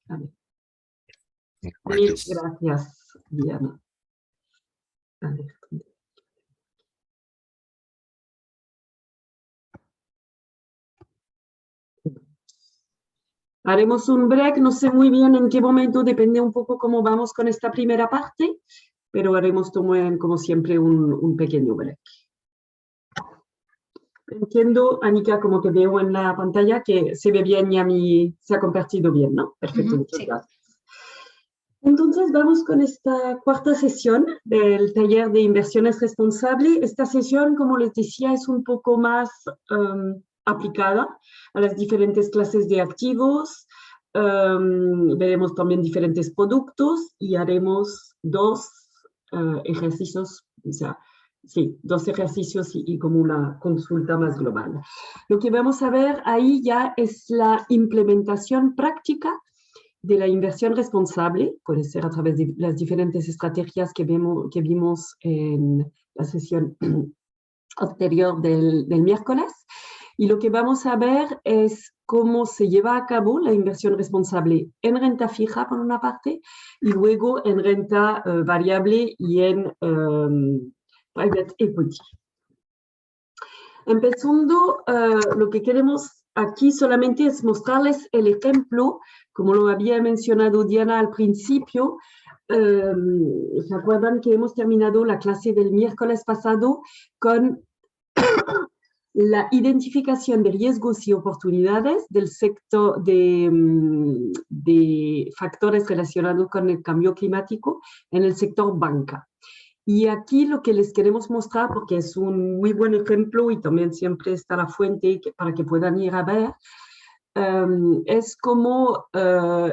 A ver. Mil gracias, Diana. A ver. Haremos un break, no sé muy bien en qué momento, depende un poco cómo vamos con esta primera parte, pero haremos como siempre un pequeño break. Entiendo, Anika, como te veo en la pantalla, que se ve bien y a mí se ha compartido bien, ¿no? Perfecto, muchas gracias. Entonces vamos con esta cuarta sesión del taller de inversiones responsables. Esta sesión, como les decía, es un poco más aplicada a las diferentes clases de activos. Veremos también diferentes productos y haremos dos ejercicios, o sea, sí, dos ejercicios y como una consulta más global. Lo que vamos a ver ahí ya es la implementación práctica de la inversión responsable, puede ser a través de las diferentes estrategias que vimos en la sesión anterior del miércoles. Y lo que vamos a ver es cómo se lleva a cabo la inversión responsable en renta fija, por una parte, y luego en renta variable y en private equity. Empezando, lo que queremos aquí solamente es mostrarles el ejemplo, como lo había mencionado Diana al principio. ¿Se acuerdan que hemos terminado la clase del miércoles pasado con la identificación de riesgos y oportunidades del sector de factores relacionados con el cambio climático en el sector banca? Y aquí lo que les queremos mostrar, porque es un muy buen ejemplo y también siempre está la fuente para que puedan ir a ver, es como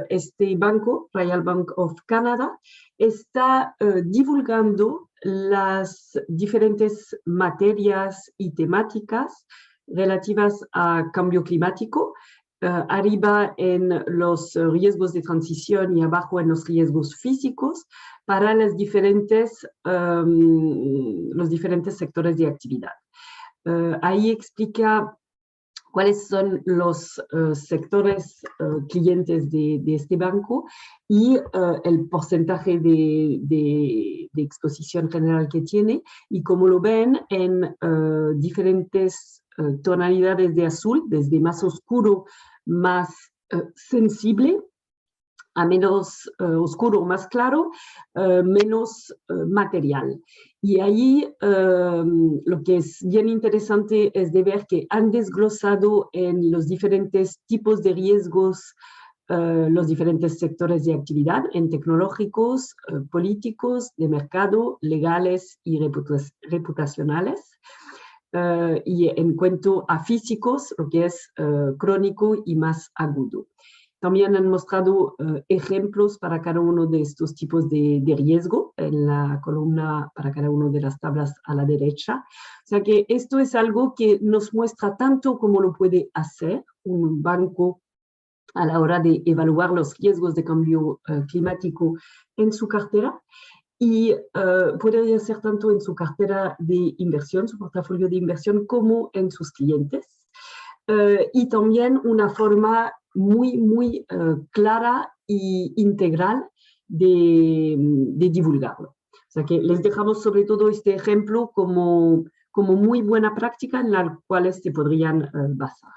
este banco, Royal Bank of Canada, está divulgando las diferentes materias y temáticas relativas a cambio climático, arriba en los riesgos de transición y abajo en los riesgos físicos para los diferentes sectores de actividad. Ahí explica cuáles son los sectores clientes de este banco y el porcentaje de exposición general que tiene, y como lo ven en diferentes tonalidades de azul, desde más oscuro, más sensible, a menos oscuro, más claro, menos material. Y ahí lo que es bien interesante es de ver que han desglosado en los diferentes tipos de riesgos los diferentes sectores de actividad, en tecnológicos, políticos, de mercado, legales y reputacionales. Y en cuanto a físicos, lo que es crónico y más agudo. También han mostrado ejemplos para cada uno de estos tipos de riesgo en la columna para cada una de las tablas a la derecha. O sea que esto es algo que nos muestra tanto cómo lo puede hacer un banco a la hora de evaluar los riesgos de cambio climático en su cartera, y puede ser tanto en su cartera de inversión, su portafolio de inversión, como en sus clientes. Y también una forma muy clara e integral de divulgarlo. O sea que les dejamos sobre todo este ejemplo como muy buena práctica en la cual se podrían basar.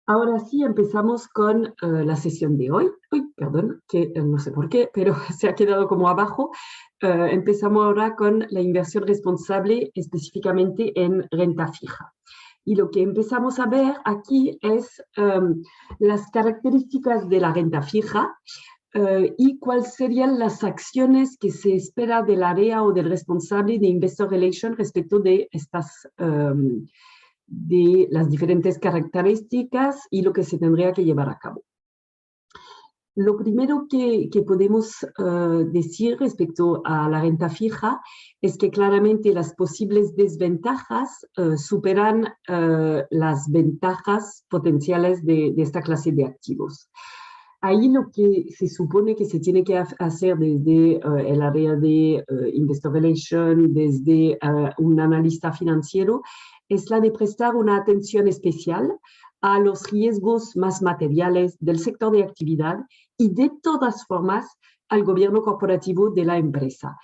Ahora sí, empezamos con la sesión de hoy. Uy, perdón, que no sé por qué, pero se ha quedado como abajo. Empezamos ahora con la inversión responsable, específicamente en renta fija. Y lo que empezamos a ver aquí es las características de la renta fija y cuáles serían las acciones que se espera del área o del responsable de Investor Relations respecto de estas de las diferentes características y lo que se tendría que llevar a cabo. Lo primero que podemos decir respecto a la renta fija es que claramente las posibles desventajas superan las ventajas potenciales de esta clase de activos. Ahí lo que se supone que se tiene que hacer desde el área de Investor Relations, desde un analista financiero, es la de prestar una atención especial a los riesgos más materiales del sector de actividad y de todas formas al gobierno corporativo de la empresa.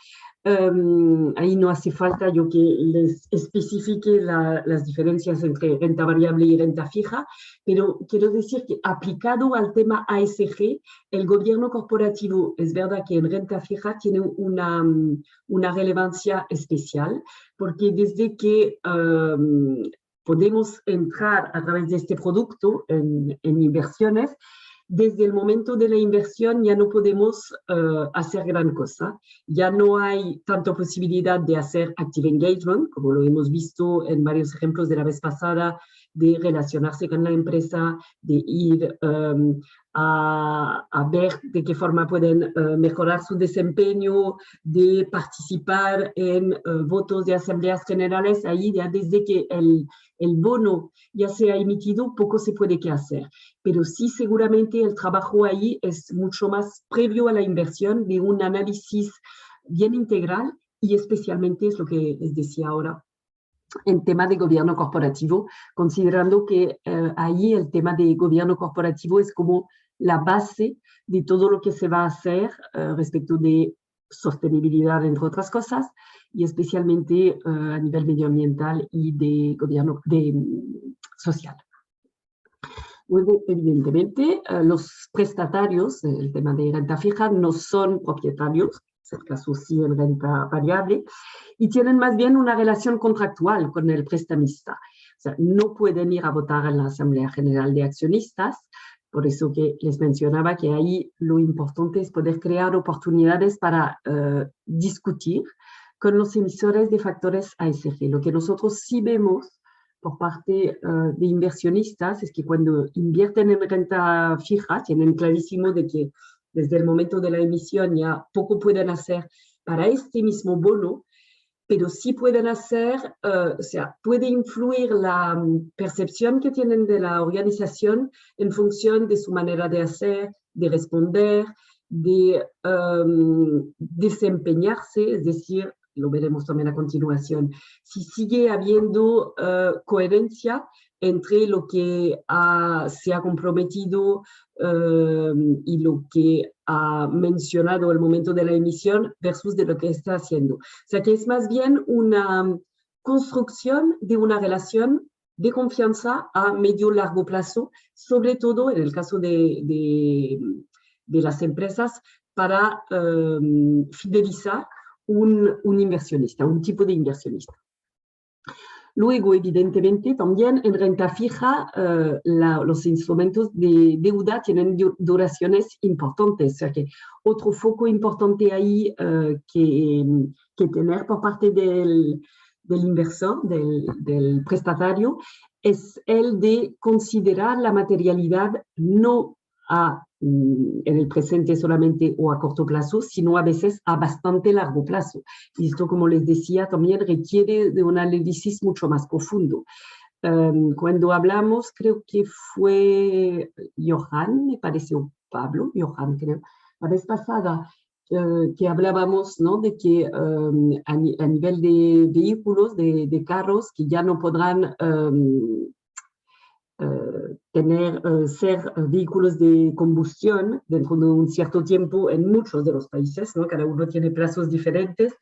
Ahí no hace falta yo que les especifique las diferencias entre renta variable y renta fija, pero quiero decir que aplicado al tema ASG, el gobierno corporativo es verdad que en renta fija tiene una relevancia especial, porque desde que podemos entrar a través de este producto en inversiones, desde el momento de la inversión ya no podemos hacer gran cosa. Ya no hay tanta posibilidad de hacer active engagement, como lo hemos visto en varios ejemplos de la vez pasada, de relacionarse con la empresa, de ir a ver de qué forma pueden mejorar su desempeño, de participar en votos de asambleas generales. Ahí ya desde que el bono ya se ha emitido, poco se puede que hacer. Pero sí, seguramente el trabajo ahí es mucho más previo a la inversión, de un análisis bien integral, y especialmente es lo que les decía ahora, en tema de gobierno corporativo, considerando que ahí el tema de gobierno corporativo es como la base de todo lo que se va a hacer respecto de sostenibilidad, entre otras cosas, y especialmente a nivel medioambiental y de gobierno social. Luego, evidentemente, los prestatarios, el tema de renta fija, no son propietarios, es el caso sí en renta variable, y tienen más bien una relación contractual con el prestamista. O sea, no pueden ir a votar en la Asamblea General de Accionistas, por eso que les mencionaba que ahí lo importante es poder crear oportunidades para discutir con los emisores de factores ASG. Lo que nosotros sí vemos por parte de inversionistas es que cuando invierten en renta fija tienen clarísimo de que desde el momento de la emisión ya poco pueden hacer para este mismo bono, pero sí pueden hacer, o sea, puede influir la percepción que tienen de la organización en función de su manera de hacer, de responder, de desempeñarse, es decir, lo veremos también a continuación, si sigue habiendo coherencia entre lo que se ha comprometido y lo que ha mencionado al momento de la emisión versus de lo que está haciendo. O sea que es más bien una construcción de una relación de confianza a medio-largo plazo, sobre todo en el caso de las empresas, para fidelizar un inversionista, un tipo de inversionista. Luego, evidentemente, también en renta fija, los instrumentos de deuda tienen duraciones importantes. O sea que otro foco importante ahí que tener por parte del inversor, del prestatario, es el de considerar la materialidad no en el presente solamente o a corto plazo, sino a veces a bastante largo plazo. Y esto, como les decía, también requiere de un análisis mucho más profundo. Cuando hablamos, creo que fue Johan, me pareció Pablo, Johan creo, la vez pasada, que hablábamos, ¿no?, de que a nivel de vehículos, de carros, que ya no podrán ser vehículos de combustión dentro de un cierto tiempo en muchos de los países, ¿no? Cada uno tiene plazos diferentes.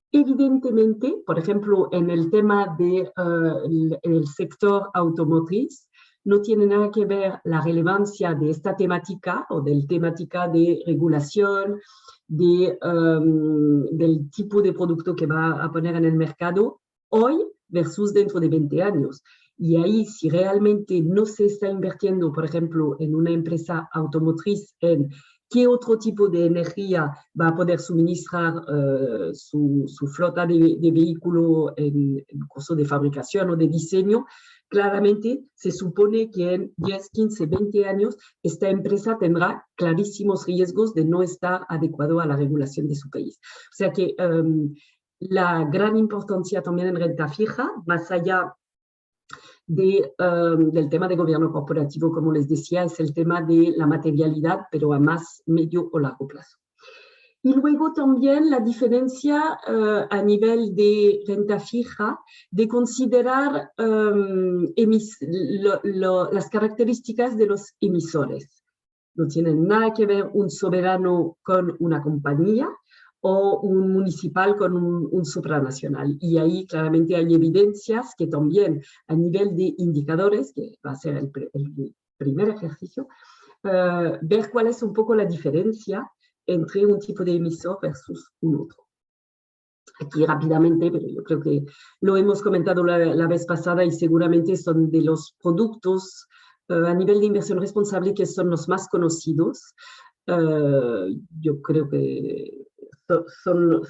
Evidentemente, por ejemplo, en el tema del sector automotriz, no tiene nada que ver la relevancia de esta temática o del temática de regulación, del tipo de producto que va a poner en el mercado hoy versus dentro de 20 años. Y ahí, si realmente no se está invirtiendo, por ejemplo, en una empresa automotriz, en qué otro tipo de energía va a poder suministrar su flota de vehículo en curso de fabricación o de diseño, claramente se supone que en 10, 15, 20 años esta empresa tendrá clarísimos riesgos de no estar adecuado a la regulación de su país. O sea que la gran importancia también en renta fija, más allá del tema de gobierno corporativo, como les decía, es el tema de la materialidad, pero a más medio o largo plazo. Y luego también la diferencia a nivel de renta fija, de considerar las características de los emisores. No tiene nada que ver un soberano con una compañía o un municipal con un supranacional. Y ahí claramente hay evidencias que también a nivel de indicadores, que va a ser el primer ejercicio, ver cuál es un poco la diferencia entre un tipo de emisor versus un otro. Aquí rápidamente, pero yo creo que lo hemos comentado la vez pasada y seguramente son de los productos a nivel de inversión responsable que son los más conocidos. Yo creo que son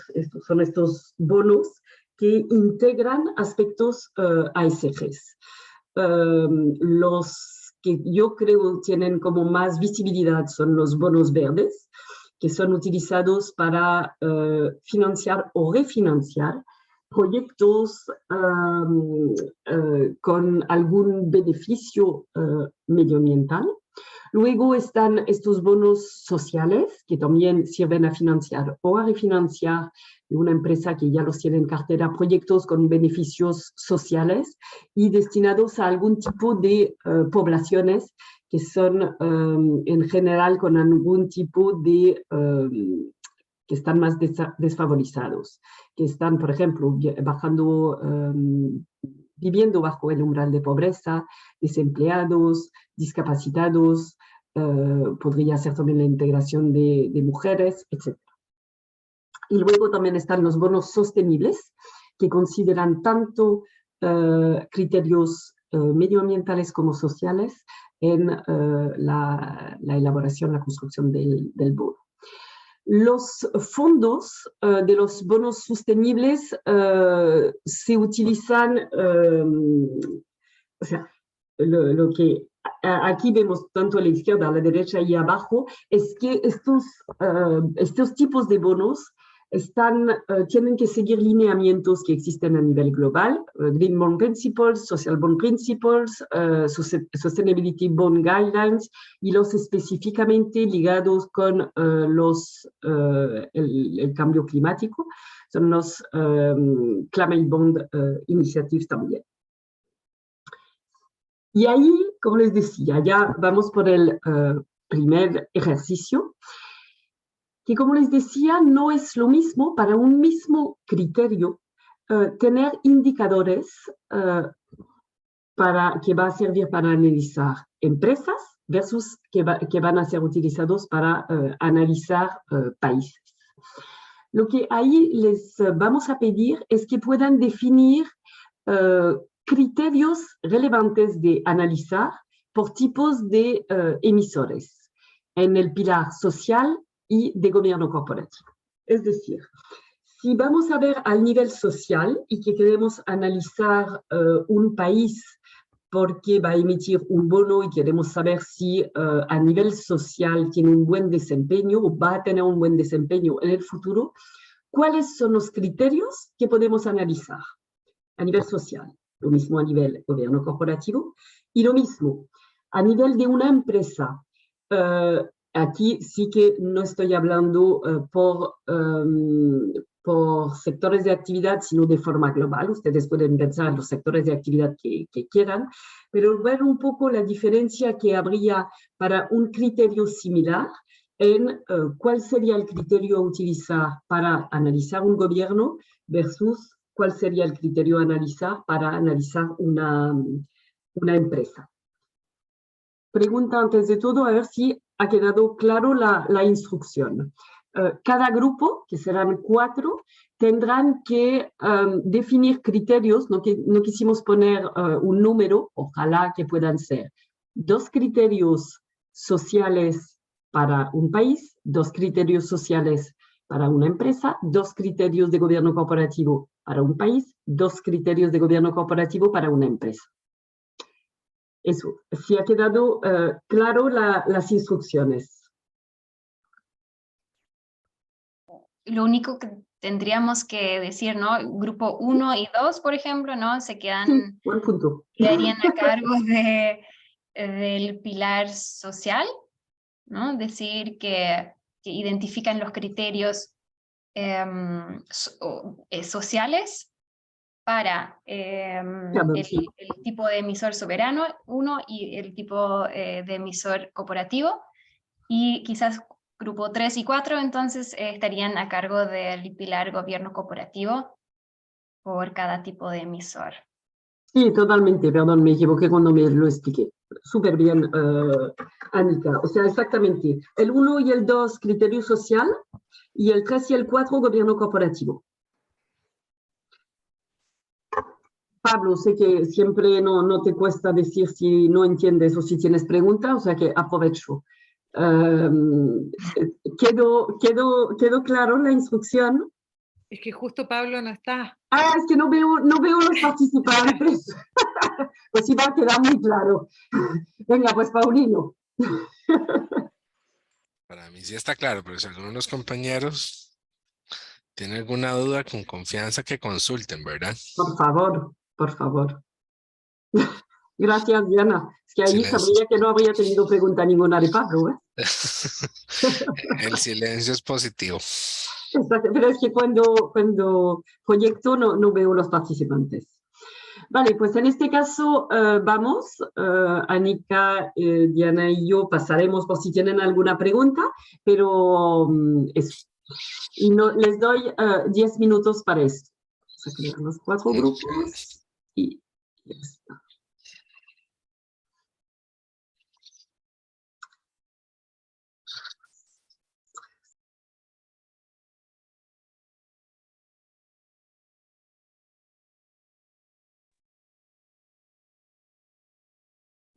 estos bonos que integran aspectos ASGs. Los que yo creo tienen como más visibilidad son los bonos verdes, que son utilizados para financiar o refinanciar proyectos con algún beneficio medioambiental. Luego están estos bonos sociales que también sirven a financiar o a refinanciar de una empresa que ya los tiene en cartera, proyectos con beneficios sociales y destinados a algún tipo de poblaciones que son en general con algún tipo de que están más desfavorizados, que están, por ejemplo, viviendo bajo el umbral de pobreza, desempleados, discapacitados, podría ser también la integración de mujeres, etc. Y luego también están los bonos sostenibles, que consideran tanto criterios medioambientales como sociales en la elaboración, la construcción del bono. Los fondos de los bonos sostenibles se utilizan, o sea, lo que aquí vemos tanto a la izquierda, a la derecha y abajo, es que estos tipos de bonos tienen que seguir lineamientos que existen a nivel global, Green Bond Principles, Social Bond Principles, Sustainability Bond Guidelines, y los específicamente ligados con el cambio climático, son los Climate Bond Initiatives también. Y ahí, como les decía, ya vamos por el primer ejercicio, que como les decía, no es lo mismo para un mismo criterio tener indicadores que va a servir para analizar empresas versus que van a ser utilizados para analizar países. Lo que ahí les vamos a pedir es que puedan definir criterios relevantes de analizar por tipos de emisores en el pilar social y de gobierno corporativo. Es decir, si vamos a ver al nivel social y que queremos analizar un país porque va a emitir un bono y queremos saber si a nivel social tiene un buen desempeño o va a tener un buen desempeño en el futuro, ¿cuáles son los criterios que podemos analizar a nivel social? Lo mismo a nivel gobierno corporativo y lo mismo a nivel de una empresa. Aquí sí que no estoy hablando por sectores de actividad, sino de forma global. Ustedes pueden pensar en los sectores de actividad que quieran, pero ver un poco la diferencia que habría para un criterio similar en cuál sería el criterio a utilizar para analizar un gobierno versus cuál sería el criterio a analizar para analizar una empresa. Pregunta antes de todo, a ver si ha quedado claro la instrucción. Cada grupo, que serán 4, tendrán que definir criterios, no quisimos poner un número, ojalá que puedan ser 2 criterios sociales para un país, 2 criterios sociales para una empresa, 2 criterios de gobierno corporativo para un país, 2 criterios de gobierno corporativo para una empresa. Eso, si ha quedado claro las instrucciones. Lo único que tendríamos que decir, ¿no? Grupo 1 y 2, por ejemplo, ¿no? Se quedan, buen punto. Quedarían a cargo del pilar social, ¿no? Decir que que identifican los criterios sociales para el tipo de emisor soberano, 1, y el tipo de emisor cooperativo, y quizás grupo 3 y 4, entonces estarían a cargo del pilar gobierno cooperativo por cada tipo de emisor. Sí, totalmente, perdón, me equivoqué cuando me lo expliqué. Súper bien, Annika. O sea, exactamente. El 1 y el 2, criterio social, y el 3 y el 4, gobierno corporativo. Pablo, sé que siempre no te cuesta decir si no entiendes o si tienes preguntas, o sea que aprovecho. ¿Quedó claro la instrucción? Es que justo Pablo no está. Ah, es que no veo los participantes. Pues iba a quedar muy claro. Venga, pues Paulino. Para mí sí está claro, pero si alguno de los compañeros tiene alguna duda, con confianza que consulten, ¿verdad? Por favor, por favor. Gracias, Diana. Es que ahí Silencio. sabría que no habría tenido pregunta ninguna de Pablo, ¿eh? El silencio es positivo. Exacto, pero es que cuando proyecto no veo los participantes. Vale, pues en este caso vamos, Annika, Diana y yo pasaremos por si tienen alguna pregunta, pero eso. Y les doy 10 minutos para esto. Vamos a crear los 4 grupos y ya está.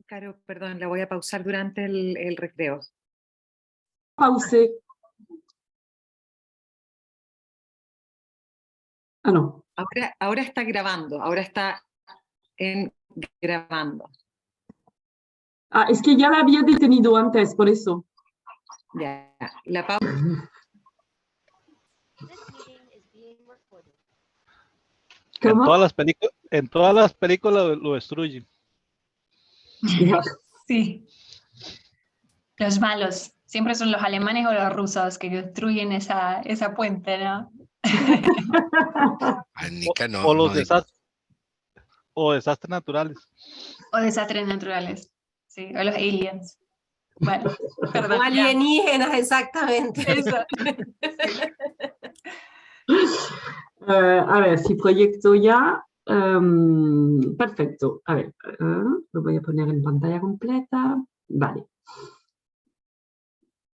Caro, perdón, la voy a pausar durante el recreo. Pause. Ah, no. Ahora está grabando, ahora está grabando. Ah, es que ya la había detenido antes, por eso. Ya, la pausa. ¿Cómo? En todas las películas lo destruyen. Sí. Los malos. Siempre son los alemanes o los rusos que destruyen esa puente, ¿no? Annika no, O los no digo. desastres naturales. O desastres naturales. Sí, o los aliens. Bueno, perdón. O alienígenas, exactamente. Eso. A ver, si proyecto ya. Perfecto. A ver, lo voy a poner en pantalla completa. Vale.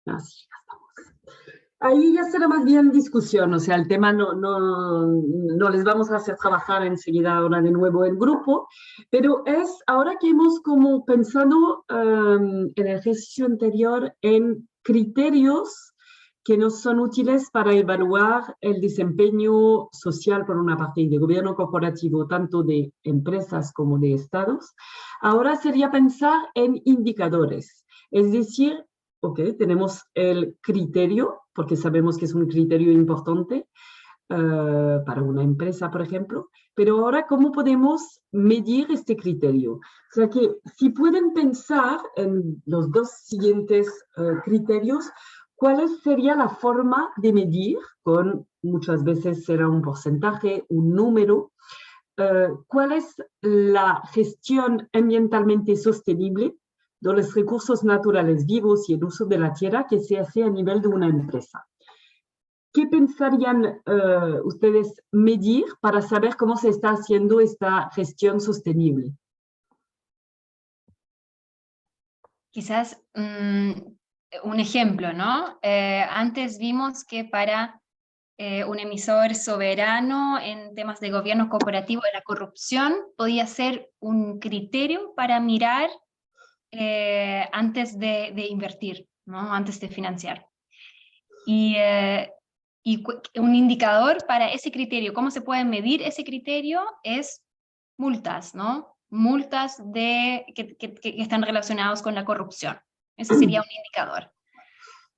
Así ya estamos. Ahí ya será más bien discusión, o sea, el tema no les vamos a hacer trabajar enseguida ahora de nuevo en grupo, pero es ahora que hemos como pensado en el ejercicio anterior en criterios que nos son útiles para evaluar el desempeño social, por una parte, y de gobierno corporativo, tanto de empresas como de estados. Ahora sería pensar en indicadores, es decir, ok, tenemos el criterio, porque sabemos que es un criterio importante para una empresa, por ejemplo, pero ahora, ¿cómo podemos medir este criterio? O sea que si pueden pensar en los dos siguientes criterios, ¿cuál sería la forma de medir? Con muchas veces será un porcentaje, un número. ¿Cuál es la gestión ambientalmente sostenible de los recursos naturales vivos y el uso de la tierra que se hace a nivel de una empresa? ¿Qué pensarían ustedes medir para saber cómo se está haciendo esta gestión sostenible? Quizás un ejemplo, ¿no? Antes vimos que para un emisor soberano en temas de gobierno cooperativo de la corrupción podía ser un criterio para mirar antes de invertir, ¿no? Antes de financiar. Y un indicador para ese criterio, ¿cómo se puede medir ese criterio? Es multas, ¿no? Multas que están relacionadas con la corrupción. Ese sería un indicador.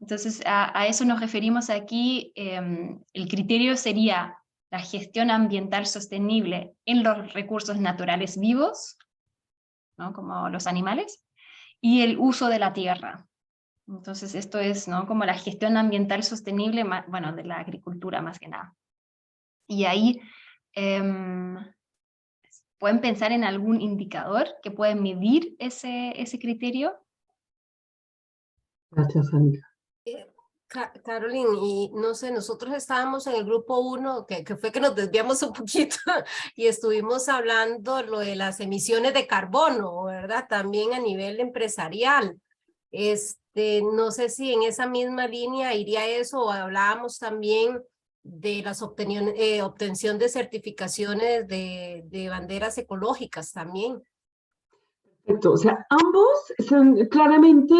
Entonces, a eso nos referimos aquí. El criterio sería la gestión ambiental sostenible en los recursos naturales vivos, ¿no? Como los animales, y el uso de la tierra. Entonces esto es, ¿no?, como la gestión ambiental sostenible, bueno, de la agricultura más que nada. Y ahí pueden pensar en algún indicador que puede medir ese criterio. Gracias, Anika. Caroline, y no sé, nosotros estábamos en el grupo 1, que fue que nos desviamos un poquito y estuvimos hablando lo de las emisiones de carbono, ¿verdad? También a nivel empresarial. No sé si en esa misma línea iría eso, o hablábamos también de las obtención de certificaciones de banderas ecológicas también. Perfecto. O sea, ambos son claramente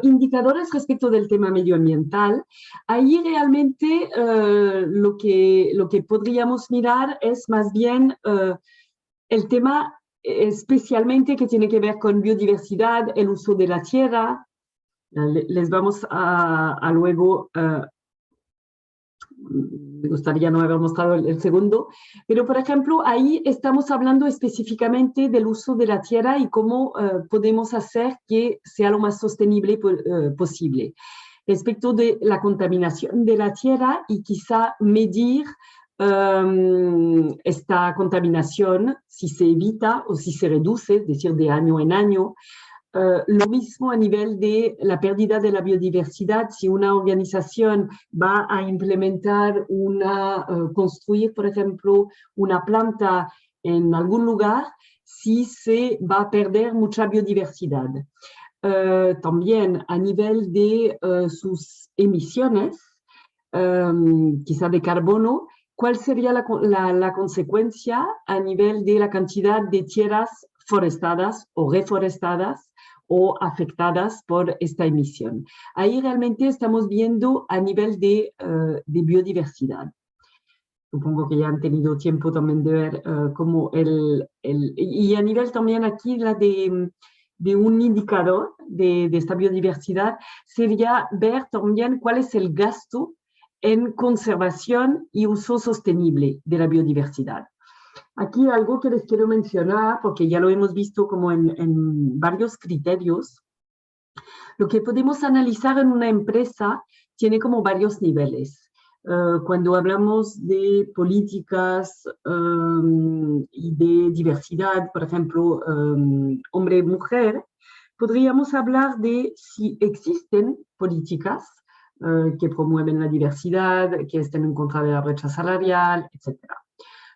indicadores respecto del tema medioambiental. Ahí realmente lo que podríamos mirar es más bien el tema especialmente que tiene que ver con biodiversidad, el uso de la tierra. Les vamos a luego me gustaría no haber mostrado el segundo, pero por ejemplo, ahí estamos hablando específicamente del uso de la tierra y cómo podemos hacer que sea lo más sostenible posible. Respecto de la contaminación de la tierra y quizá medir esta contaminación, si se evita o si se reduce, es decir, de año en año. Lo mismo a nivel de la pérdida de la biodiversidad, si una organización va a implementar construir, por ejemplo, una planta en algún lugar, si se va a perder mucha biodiversidad. También a nivel de sus emisiones, quizá de carbono, ¿cuál sería la consecuencia a nivel de la cantidad de tierras forestadas o reforestadas o afectadas por esta emisión? Ahí realmente estamos viendo a nivel de biodiversidad. Supongo que ya han tenido tiempo también de ver cómo y a nivel también aquí de un indicador de esta biodiversidad sería ver también cuál es el gasto en conservación y uso sostenible de la biodiversidad. Aquí algo que les quiero mencionar, porque ya lo hemos visto como en varios criterios, lo que podemos analizar en una empresa tiene como varios niveles. Cuando hablamos de políticas y de diversidad, por ejemplo, hombre-mujer, podríamos hablar de si existen políticas que promueven la diversidad, que estén en contra de la brecha salarial, etc.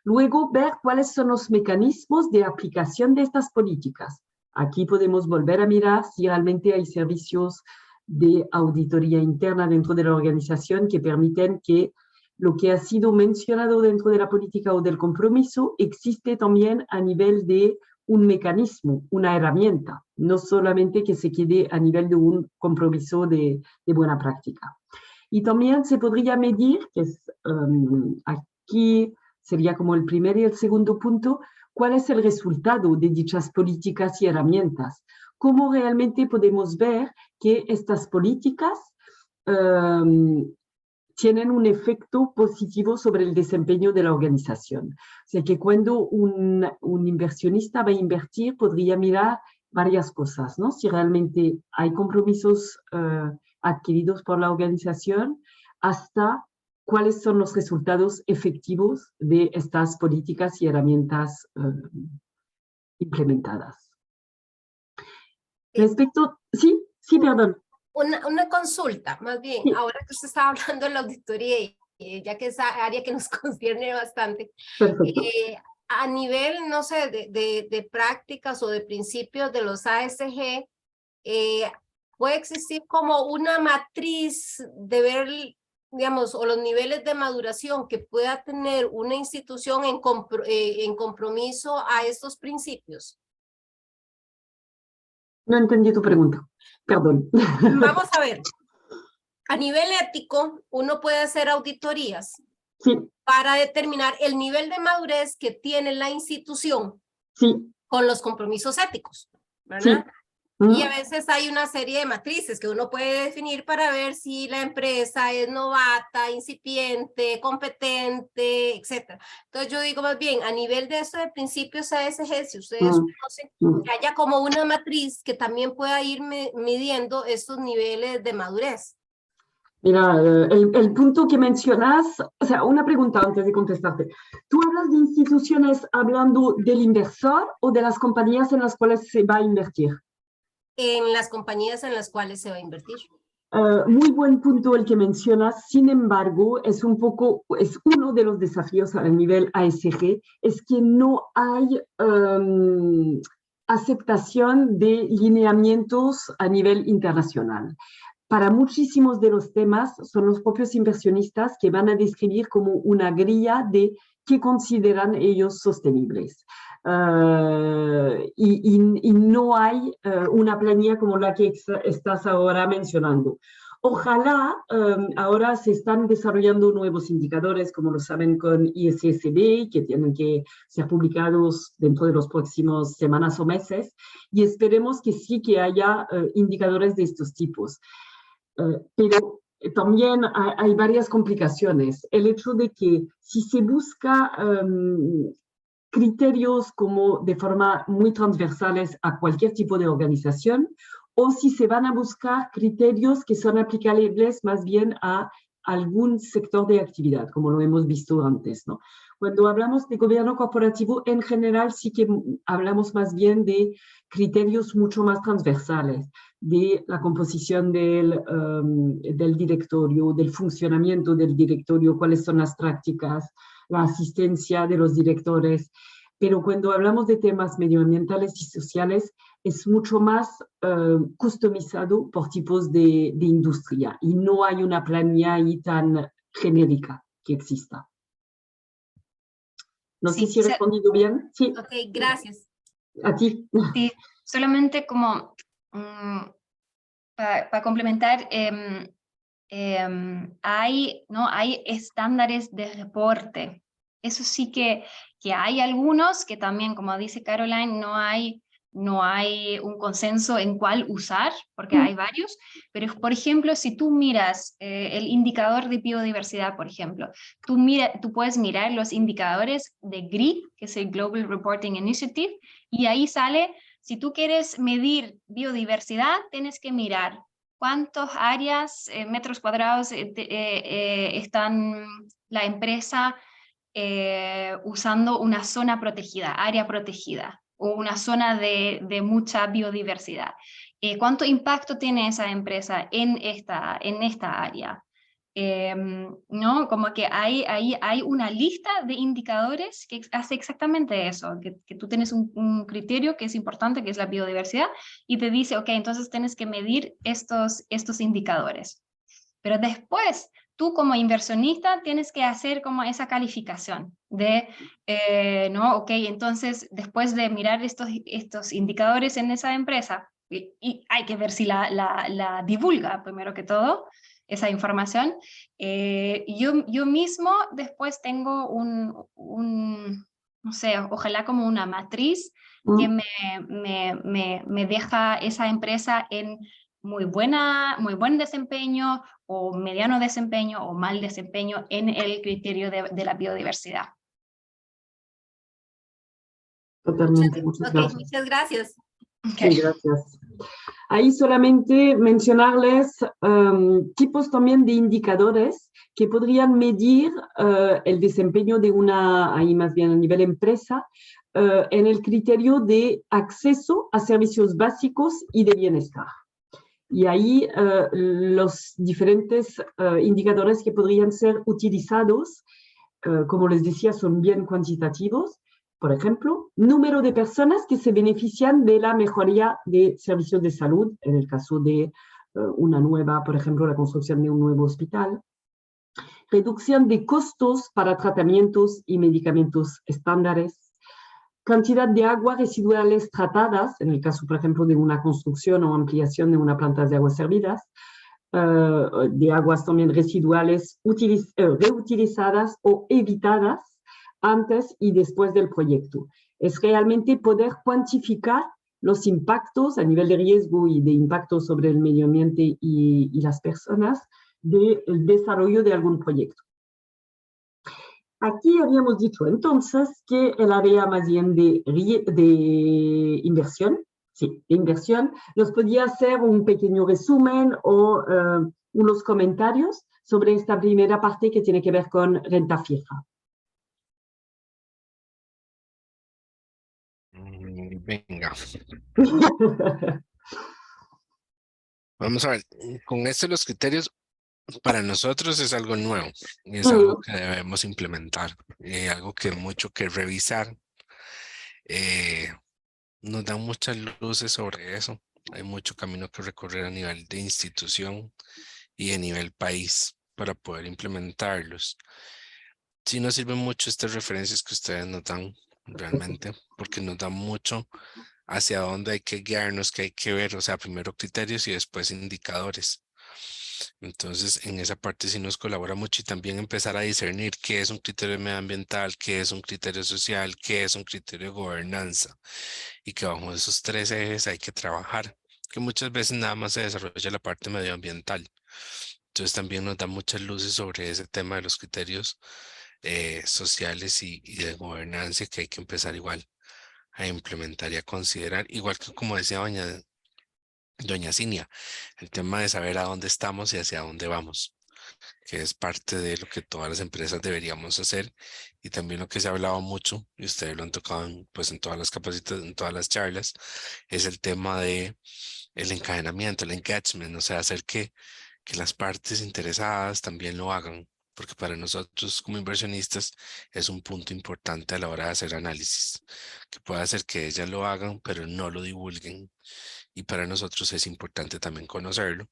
Luego, ver cuáles son los mecanismos de aplicación de estas políticas. Aquí podemos volver a mirar si realmente hay servicios de auditoría interna dentro de la organización que permiten que lo que ha sido mencionado dentro de la política o del compromiso existe también a nivel de un mecanismo, una herramienta, no solamente que se quede a nivel de un compromiso de buena práctica. Y también se podría medir, que es aquí sería como el primer y el segundo punto, cuál es el resultado de dichas políticas y herramientas. Cómo realmente podemos ver que estas políticas tienen un efecto positivo sobre el desempeño de la organización. O sea que cuando un inversionista va a invertir, podría mirar varias cosas, ¿no? Si realmente hay compromisos adquiridos por la organización, hasta cuáles son los resultados efectivos de estas políticas y herramientas implementadas. Respecto, sí, perdón. Una consulta, más bien, sí. Ahora que usted estaba hablando de la auditoría, ya que es área que nos concierne bastante, a nivel, no sé, de prácticas o de principios de los ASG, puede existir como una matriz de ver, digamos, o los niveles de maduración que pueda tener una institución en compromiso a estos principios. No entendí tu pregunta, perdón. Vamos a ver. A nivel ético, uno puede hacer auditorías para determinar el nivel de madurez que tiene la institución con los compromisos éticos, ¿verdad? Y a veces hay una serie de matrices que uno puede definir para ver si la empresa es novata, incipiente, competente, etc. Entonces yo digo más bien, a nivel de esto de principios ASG, si ustedes conocen, que haya como una matriz que también pueda ir midiendo estos niveles de madurez. Mira, el punto que mencionas, o sea, una pregunta antes de contestarte. ¿Tú hablas de instituciones hablando del inversor o de las compañías en las cuales se va a invertir? En las compañías en las cuales se va a invertir. Muy buen punto el que mencionas. Sin embargo, es uno de los desafíos a nivel ASG, es que no hay aceptación de lineamientos a nivel internacional. Para muchísimos de los temas son los propios inversionistas que van a describir como una guía de qué consideran ellos sostenibles. Y no hay una planilla como la que estás ahora mencionando. Ojalá ahora se están desarrollando nuevos indicadores, como lo saben con ISSB, que tienen que ser publicados dentro de los próximos semanas o meses, y esperemos que sí que haya indicadores de estos tipos. Pero también hay varias complicaciones. El hecho de que si se busca criterios como de forma muy transversales a cualquier tipo de organización, o si se van a buscar criterios que son aplicables más bien a algún sector de actividad, como lo hemos visto antes, ¿no? Cuando hablamos de gobierno corporativo, en general sí que hablamos más bien de criterios mucho más transversales, de la composición del directorio, del funcionamiento del directorio, cuáles son las prácticas, la asistencia de los directores. Pero cuando hablamos de temas medioambientales y sociales, es mucho más customizado por tipos de industria y no hay una planilla ahí tan genérica que exista. No sé si he respondido bien. Sí. Ok, gracias. A ti. Sí, solamente como para complementar, hay estándares de reporte. Eso sí que hay algunos que también, como dice Caroline, no hay un consenso en cuál usar, porque hay varios, pero por ejemplo, si tú miras el indicador de biodiversidad, por ejemplo, tú puedes mirar los indicadores de GRI, que es el Global Reporting Initiative, y ahí sale, si tú quieres medir biodiversidad, tienes que mirar cuántas áreas, metros cuadrados están la empresa usando una zona protegida, área protegida, o una zona de mucha biodiversidad. ¿Cuánto impacto tiene esa empresa en esta área? ¿No? Como que hay una lista de indicadores que hace exactamente eso, que tú tienes un criterio que es importante, que es la biodiversidad, y te dice, ok, entonces tienes que medir estos indicadores. Pero después, tú como inversionista tienes que hacer como esa calificación de, no, ok, entonces después de mirar estos indicadores en esa empresa, y hay que ver si la divulga primero que todo, esa información. Yo mismo después tengo no sé, ojalá como una matriz que me deja esa empresa en muy buen desempeño, o mediano desempeño, o mal desempeño en el criterio de la biodiversidad. Totalmente, muchas gracias. Muchas gracias. Okay. Sí, gracias. Ahí solamente mencionarles tipos también de indicadores que podrían medir el desempeño de ahí más bien a nivel empresa, en el criterio de acceso a servicios básicos y de bienestar. Y ahí los diferentes indicadores que podrían ser utilizados, como les decía, son bien cuantitativos. Por ejemplo, número de personas que se benefician de la mejoría de servicios de salud, en el caso de por ejemplo, la construcción de un nuevo hospital. Reducción de costos para tratamientos y medicamentos estándares. Cantidad de aguas residuales tratadas, en el caso, por ejemplo, de una construcción o ampliación de una planta de aguas servidas. De aguas también residuales reutilizadas o evitadas antes y después del proyecto. Es realmente poder cuantificar los impactos a nivel de riesgo y de impacto sobre el medio ambiente y las personas del desarrollo de algún proyecto. Aquí habíamos dicho entonces que el área más bien de inversión, sí, de inversión, nos podía hacer un pequeño resumen o unos comentarios sobre esta primera parte que tiene que ver con renta fija. Venga. Vamos a ver, con esto los criterios para nosotros es algo nuevo y es algo que debemos implementar y algo que mucho que revisar. Nos dan muchas luces sobre eso. Hay mucho camino que recorrer a nivel de institución y a nivel país para poder implementarlos. Sí nos sirven mucho estas referencias que ustedes nos dan realmente, porque nos dan mucho hacia dónde hay que guiarnos, que hay que ver, o sea, primero criterios y después indicadores. Entonces, en esa parte sí nos colabora mucho y también empezar a discernir qué es un criterio medioambiental, qué es un criterio social, qué es un criterio de gobernanza y que bajo esos tres ejes hay que trabajar, que muchas veces nada más se desarrolla la parte medioambiental. Entonces también nos da muchas luces sobre ese tema de los criterios sociales y de gobernanza que hay que empezar igual a implementar y a considerar, igual que como decía doña Cinia, el tema de saber a dónde estamos y hacia dónde vamos, que es parte de lo que todas las empresas deberíamos hacer y también lo que se ha hablado mucho, y ustedes lo han tocado pues en todas las capacitaciones, en todas las charlas, es el tema de el encadenamiento, el engagement, o sea, hacer que las partes interesadas también lo hagan, porque para nosotros como inversionistas es un punto importante a la hora de hacer análisis, que puede hacer que ellas lo hagan, pero no lo divulguen. Y para nosotros es importante también conocerlo,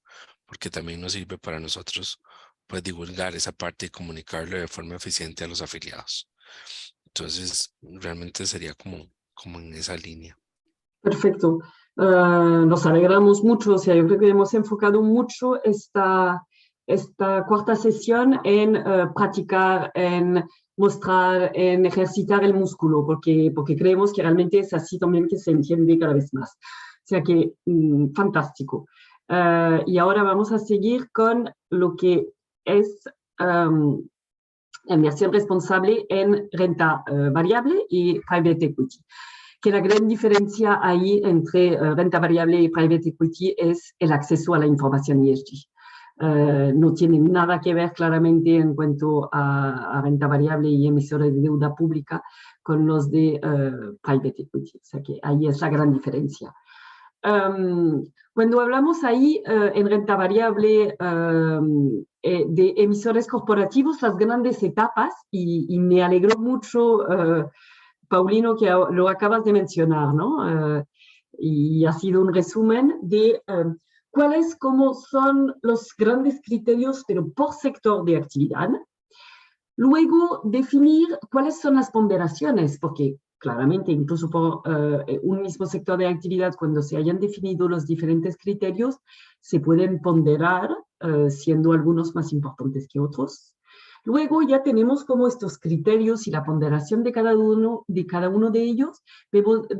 porque también nos sirve para nosotros pues divulgar esa parte y comunicarlo de forma eficiente a los afiliados. Entonces, realmente sería como en esa línea. Perfecto. Nos alegramos mucho, o sea, yo creo que hemos enfocado mucho esta cuarta sesión en practicar, en mostrar, en ejercitar el músculo, porque creemos que realmente es así también que se entiende cada vez más. O sea que, fantástico. Y ahora vamos a seguir con lo que es inversión responsable en renta variable y private equity. Que la gran diferencia ahí entre renta variable y private equity es el acceso a la información ESG. No tiene nada que ver claramente en cuanto a renta variable y emisores de deuda pública con los de private equity. O sea que ahí es la gran diferencia. Cuando hablamos ahí en renta variable de emisores corporativos, las grandes etapas, y me alegró mucho Paulino, que lo acabas de mencionar, ¿no? Y ha sido un resumen de cuáles como son los grandes criterios, pero por sector de actividad. Luego, definir cuáles son las ponderaciones, porque claramente, incluso por un mismo sector de actividad, cuando se hayan definido los diferentes criterios, se pueden ponderar, siendo algunos más importantes que otros. Luego ya tenemos como estos criterios y la ponderación de cada uno de ellos.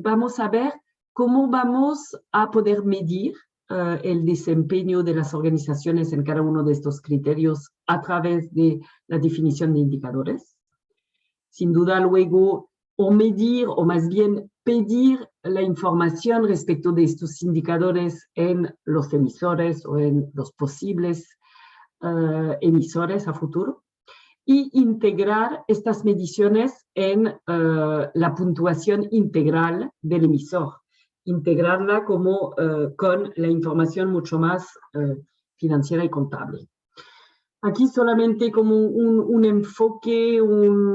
Vamos a ver cómo vamos a poder medir el desempeño de las organizaciones en cada uno de estos criterios a través de la definición de indicadores. Sin duda luego, o medir, o más bien pedir la información respecto de estos indicadores en los emisores o en los posibles emisores a futuro. Y integrar estas mediciones en la puntuación integral del emisor, integrarla como con la información mucho más financiera y contable. Aquí solamente como un enfoque, un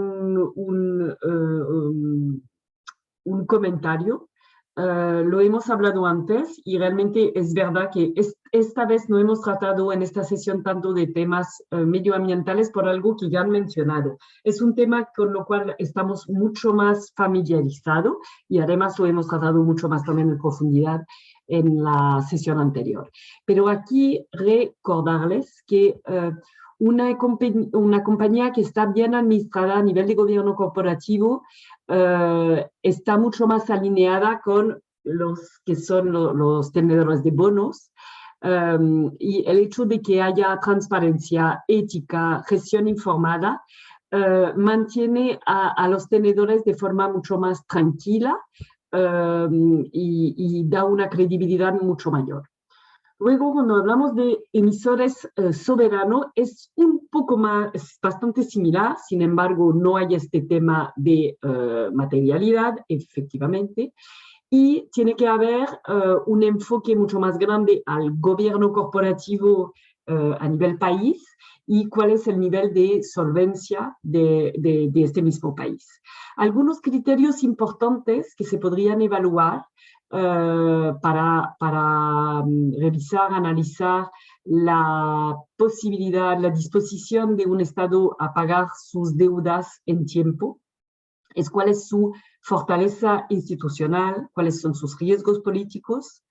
comentario. Lo hemos hablado antes y realmente es verdad que esta vez no hemos tratado en esta sesión tanto de temas medioambientales por algo que ya han mencionado. Es un tema con lo cual estamos mucho más familiarizados y además lo hemos tratado mucho más también en profundidad en la sesión anterior. Pero aquí recordarles que una compañía que está bien administrada a nivel de gobierno corporativo está mucho más alineada con los que son los tenedores de bonos, y el hecho de que haya transparencia, ética, gestión informada, mantiene a los tenedores de forma mucho más tranquila y da una credibilidad mucho mayor. Luego, cuando hablamos de emisores soberanos, es un poco más, es bastante similar, sin embargo, no hay este tema de materialidad, efectivamente, y tiene que haber un enfoque mucho más grande al gobierno corporativo a nivel país y cuál es el nivel de solvencia de este mismo país. Algunos criterios importantes que se podrían evaluar para revisar, analizar la posibilidad, la disposición de un Estado a pagar sus deudas en tiempo, es cuál es su fortaleza institucional, cuáles son sus riesgos políticos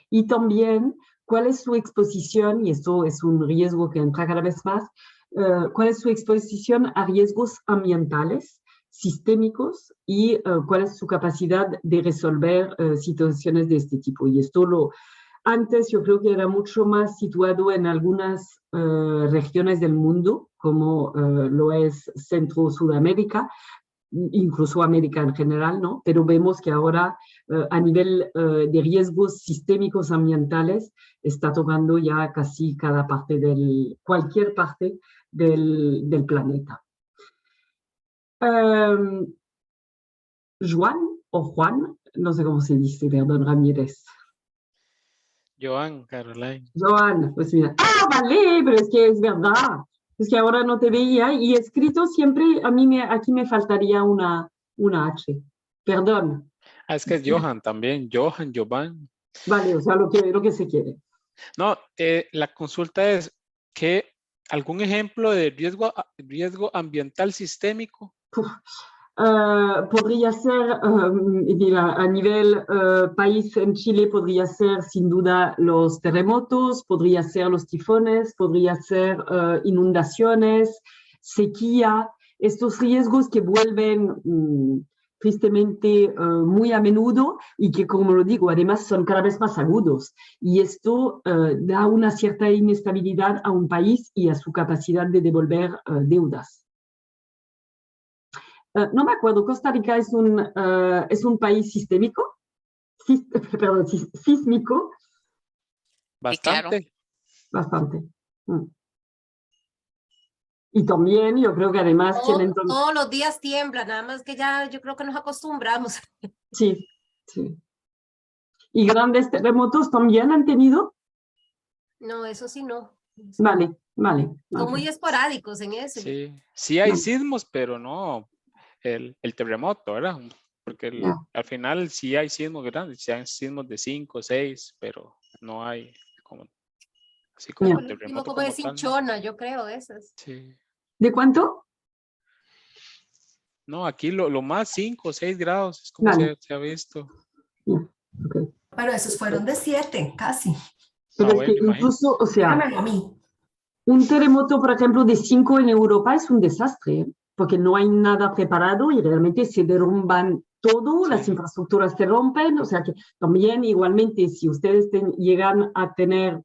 y también cuál es su exposición, y esto es un riesgo que entra cada vez más, cuál es su exposición a riesgos ambientales, sistémicos y cuál es su capacidad de resolver situaciones de este tipo. Y esto antes yo creo que era mucho más situado en algunas regiones del mundo, como lo es Centro-Sudamérica, incluso América en general, ¿no? Pero vemos que ahora a nivel de riesgos sistémicos ambientales está tomando ya casi cualquier parte del planeta. Juan o Juan, no sé cómo se dice, perdón, Ramírez. Joan, Caroline. Joan, pues mira. Ah, vale, pero es que es verdad. Es que ahora no te veía y escrito siempre, aquí me faltaría una H. Perdón. Ah, es que es Johan también. Johan, Jovan. Vale, o sea, lo que se quiere. No, la consulta es que algún ejemplo de riesgo ambiental sistémico. Podría ser, mira, a nivel país en Chile podría ser sin duda los terremotos, podría ser los tifones, podría ser inundaciones, sequía, estos riesgos que vuelven tristemente muy a menudo y que, como lo digo, además son cada vez más agudos. Y esto da una cierta inestabilidad a un país y a su capacidad de devolver deudas. No me acuerdo, ¿Costa Rica es un país sistémico? Perdón, sísmico. Bastante. Claro. Bastante. Y también yo creo que además tienen... Todos los días tiembla, nada más que ya yo creo que nos acostumbramos. Sí, sí. ¿Y grandes terremotos también han tenido? No, eso sí no. Vale. Son muy esporádicos en eso. Sí hay sismos, pero no el terremoto, ¿verdad? Porque al final sí hay sismos grandes, sí hay sismos de 5, 6, pero no hay así como el terremoto Como como de tal. Cinchona, yo creo, esas. Sí. ¿De cuánto? No, aquí lo más 5 o 6 grados es como se ha visto. Okay. Pero esos fueron de 7, casi. Pero es que incluso, o sea, Déjamelo a mí. un terremoto, por ejemplo, de 5 en Europa es un desastre, ¿eh? Porque no hay nada preparado y realmente se derrumban todo, las infraestructuras se rompen, o sea que también igualmente si ustedes llegan a tener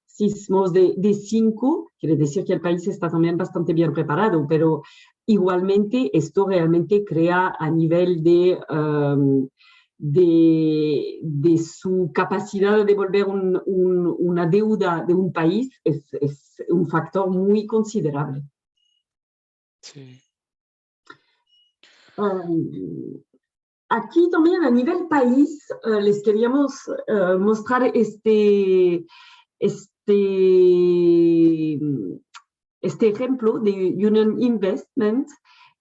sismos de 5, quiere decir que el país está también bastante bien preparado, pero igualmente esto realmente crea a nivel de su capacidad de devolver una deuda de un país es un factor muy considerable. Sí. Aquí también a nivel país les queríamos mostrar este ejemplo de Union Investment,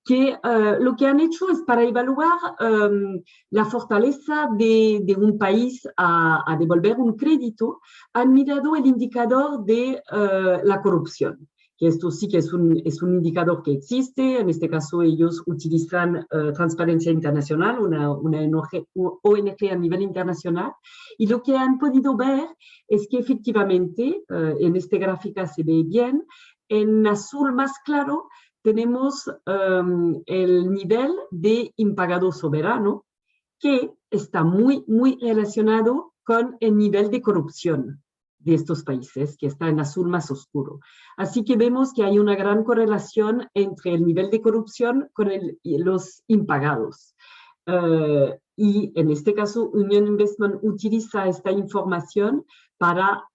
que lo que han hecho es para evaluar la fortaleza de un país a devolver un crédito, han mirado el indicador de la corrupción. Que esto sí que es un indicador que existe, en este caso ellos utilizan Transparencia Internacional, una ONG a nivel internacional, y lo que han podido ver es que efectivamente, en esta gráfica se ve bien, en azul más claro tenemos el nivel de impagado soberano, que está muy, muy relacionado con el nivel de corrupción de estos países, que está en azul más oscuro. Así que vemos que hay una gran correlación entre el nivel de corrupción con los impagados. Y en este caso, Union Investment utiliza esta información para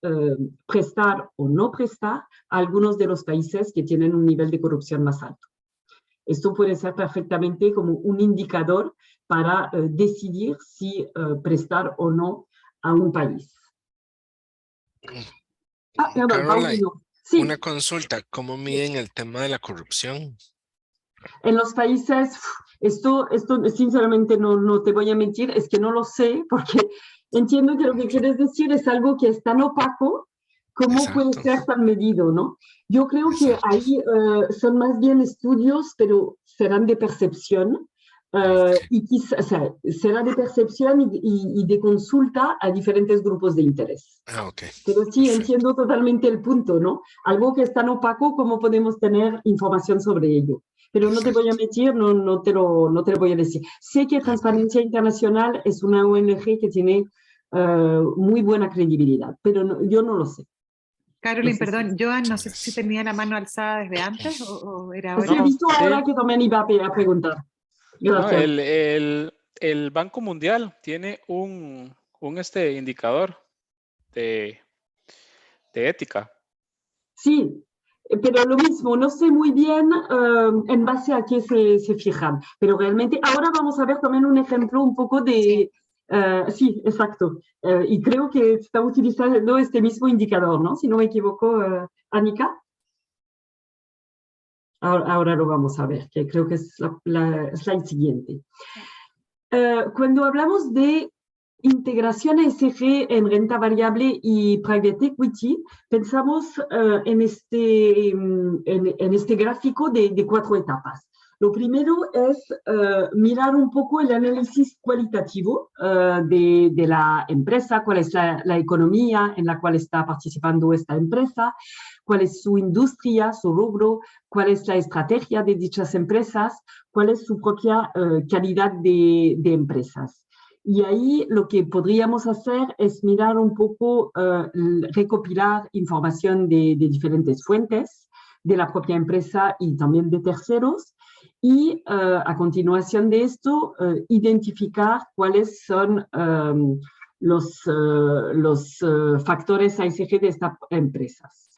prestar o no prestar a algunos de los países que tienen un nivel de corrupción más alto. Esto puede ser perfectamente como un indicador para decidir si prestar o no a un país. Perdón, Caroline, Paulino. Sí. una consulta, ¿cómo miden el tema de la corrupción? En los países, esto sinceramente no te voy a mentir, es que no lo sé, porque entiendo que lo que quieres decir es algo que es tan opaco, ¿cómo puede ser tan medido, no? Yo creo que ahí son más bien estudios, pero serán de percepción, y quizá, o sea, será de percepción y de consulta a diferentes grupos de interés. Pero sí, entiendo totalmente el punto, ¿no? Algo que es tan opaco, ¿cómo podemos tener información sobre ello? Pero no te voy a mentir, no te lo voy a decir. Sé que Transparencia Internacional es una ONG que tiene muy buena credibilidad, pero yo no lo sé. Caroline, No sé perdón, Joan, no sé si tenía la mano alzada desde antes o era ahora. Pues he visto ahora que también iba a preguntar. Gracias. No, el Banco Mundial tiene un indicador de ética. Sí, pero lo mismo, no sé muy bien en base a qué se fijan, pero realmente ahora vamos a ver también un ejemplo un poco de... sí, exacto. Y creo que está utilizando este mismo indicador, ¿no? Si no me equivoco, Annika. Ahora lo vamos a ver, que creo que es la slide siguiente. Cuando hablamos de integración ESG en renta variable y private equity, pensamos en este gráfico de 4 etapas. Lo primero es mirar un poco el análisis cualitativo de la empresa, cuál es la economía en la cual está participando esta empresa, cuál es su industria, su rubro, cuál es la estrategia de dichas empresas, cuál es su propia calidad de empresas. Y ahí lo que podríamos hacer es mirar un poco, recopilar información de diferentes fuentes, de la propia empresa y también de terceros, y a continuación de esto, identificar cuáles son los factores ASG de estas empresas.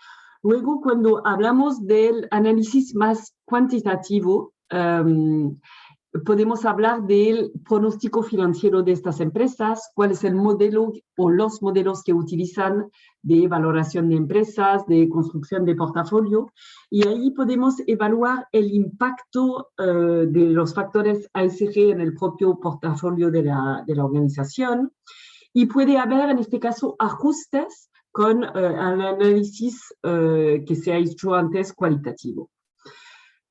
Luego, cuando hablamos del análisis más cuantitativo, podemos hablar del pronóstico financiero de estas empresas, cuál es el modelo o los modelos que utilizan de valoración de empresas, de construcción de portafolio, y ahí podemos evaluar el impacto de los factores ASG en el propio portafolio de la organización, y puede haber en este caso ajustes con el análisis que se ha hecho antes cualitativo.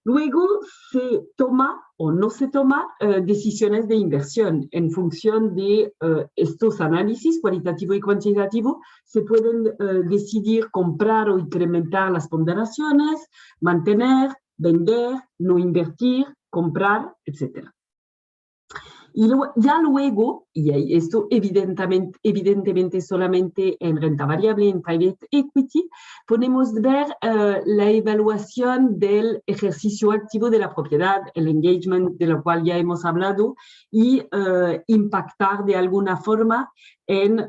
Luego se toma o no se toma decisiones de inversión en función de estos análisis cualitativo y cuantitativo. Se pueden decidir comprar o incrementar las ponderaciones, mantener, vender, no invertir, comprar, etc. Y ya luego, y esto evidentemente solamente en renta variable, en private equity, podemos ver la evaluación del ejercicio activo de la propiedad, el engagement de lo cual ya hemos hablado, y impactar de alguna forma en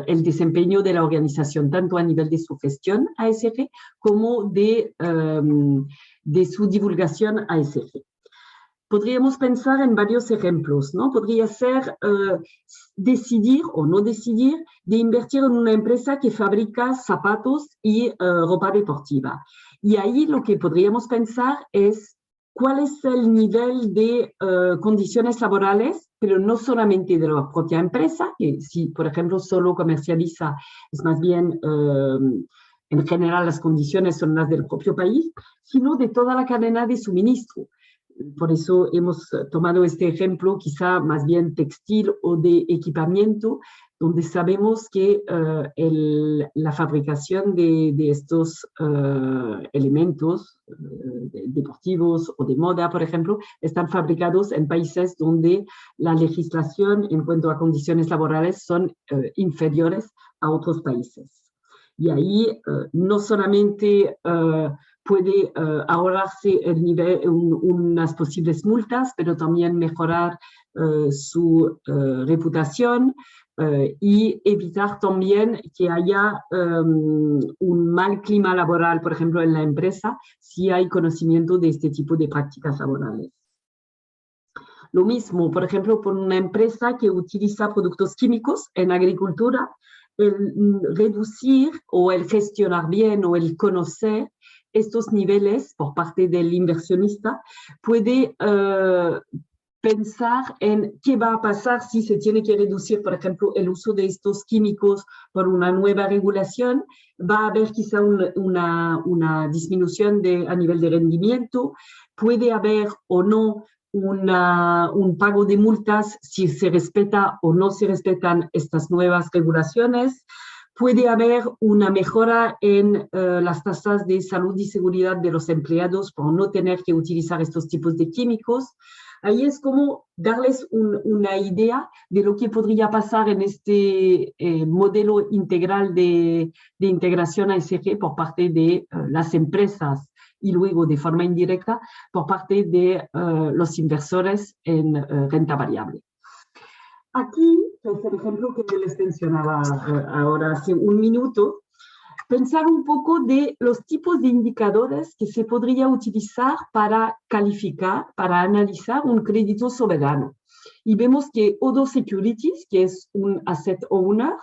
el desempeño de la organización, tanto a nivel de su gestión ASG como de su divulgación ASG. Podríamos pensar en varios ejemplos, ¿no? Podría ser decidir o no decidir de invertir en una empresa que fabrica zapatos y ropa deportiva. Y ahí lo que podríamos pensar es cuál es el nivel de condiciones laborales, pero no solamente de la propia empresa, que si, por ejemplo, solo comercializa, es más bien... en general, las condiciones son las del propio país, sino de toda la cadena de suministro. Por eso hemos tomado este ejemplo, quizá más bien textil o de equipamiento, donde sabemos que la fabricación de estos elementos deportivos o de moda, por ejemplo, están fabricados en países donde la legislación en cuanto a condiciones laborales son inferiores a otros países. Y ahí no solamente puede ahorrarse unas posibles multas, pero también mejorar su reputación y evitar también que haya un mal clima laboral, por ejemplo, en la empresa, si hay conocimiento de este tipo de prácticas laborales. Lo mismo, por ejemplo, por una empresa que utiliza productos químicos en agricultura, el reducir o el gestionar bien o el conocer estos niveles por parte del inversionista puede pensar en qué va a pasar si se tiene que reducir, por ejemplo, el uso de estos químicos por una nueva regulación. Va a haber quizá una disminución a nivel de rendimiento, puede haber o no un pago de multas si se respeta o no se respetan estas nuevas regulaciones. Puede haber una mejora en las tasas de salud y seguridad de los empleados por no tener que utilizar estos tipos de químicos. Ahí es como darles una idea de lo que podría pasar en este modelo integral de integración ESG por parte de las empresas y luego de forma indirecta por parte de los inversores en renta variable. Aquí, que es el ejemplo que yo les mencionaba ahora hace un minuto, pensar un poco de los tipos de indicadores que se podría utilizar para calificar, para analizar un crédito soberano. Y vemos que Odo Securities, que es un asset owner,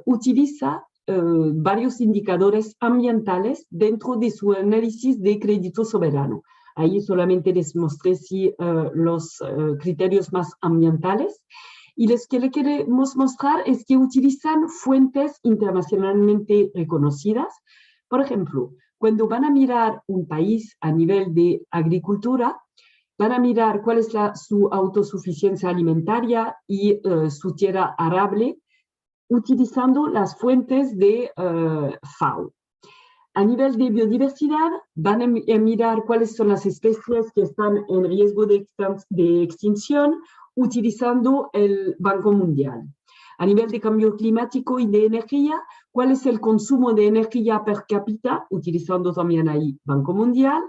utiliza varios indicadores ambientales dentro de su análisis de crédito soberano. Ahí solamente les mostré los criterios más ambientales. Y lo que le queremos mostrar es que utilizan fuentes internacionalmente reconocidas. Por ejemplo, cuando van a mirar un país a nivel de agricultura, van a mirar cuál es su autosuficiencia alimentaria y su tierra arable, utilizando las fuentes de FAO. A nivel de biodiversidad, van a mirar cuáles son las especies que están en riesgo de extinción, utilizando el Banco Mundial. A nivel de cambio climático y de energía, cuál es el consumo de energía per cápita, utilizando también ahí Banco Mundial,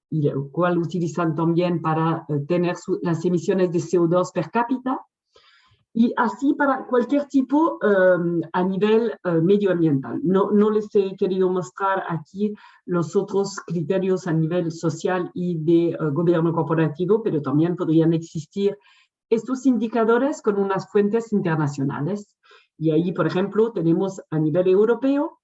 y el cual utilizan también para tener las emisiones de CO2 per cápita. Y así para cualquier tipo a nivel medioambiental. No les he querido mostrar aquí los otros criterios a nivel social y de gobierno corporativo, pero también podrían existir estos indicadores con unas fuentes internacionales. Y ahí, por ejemplo, tenemos a nivel europeo,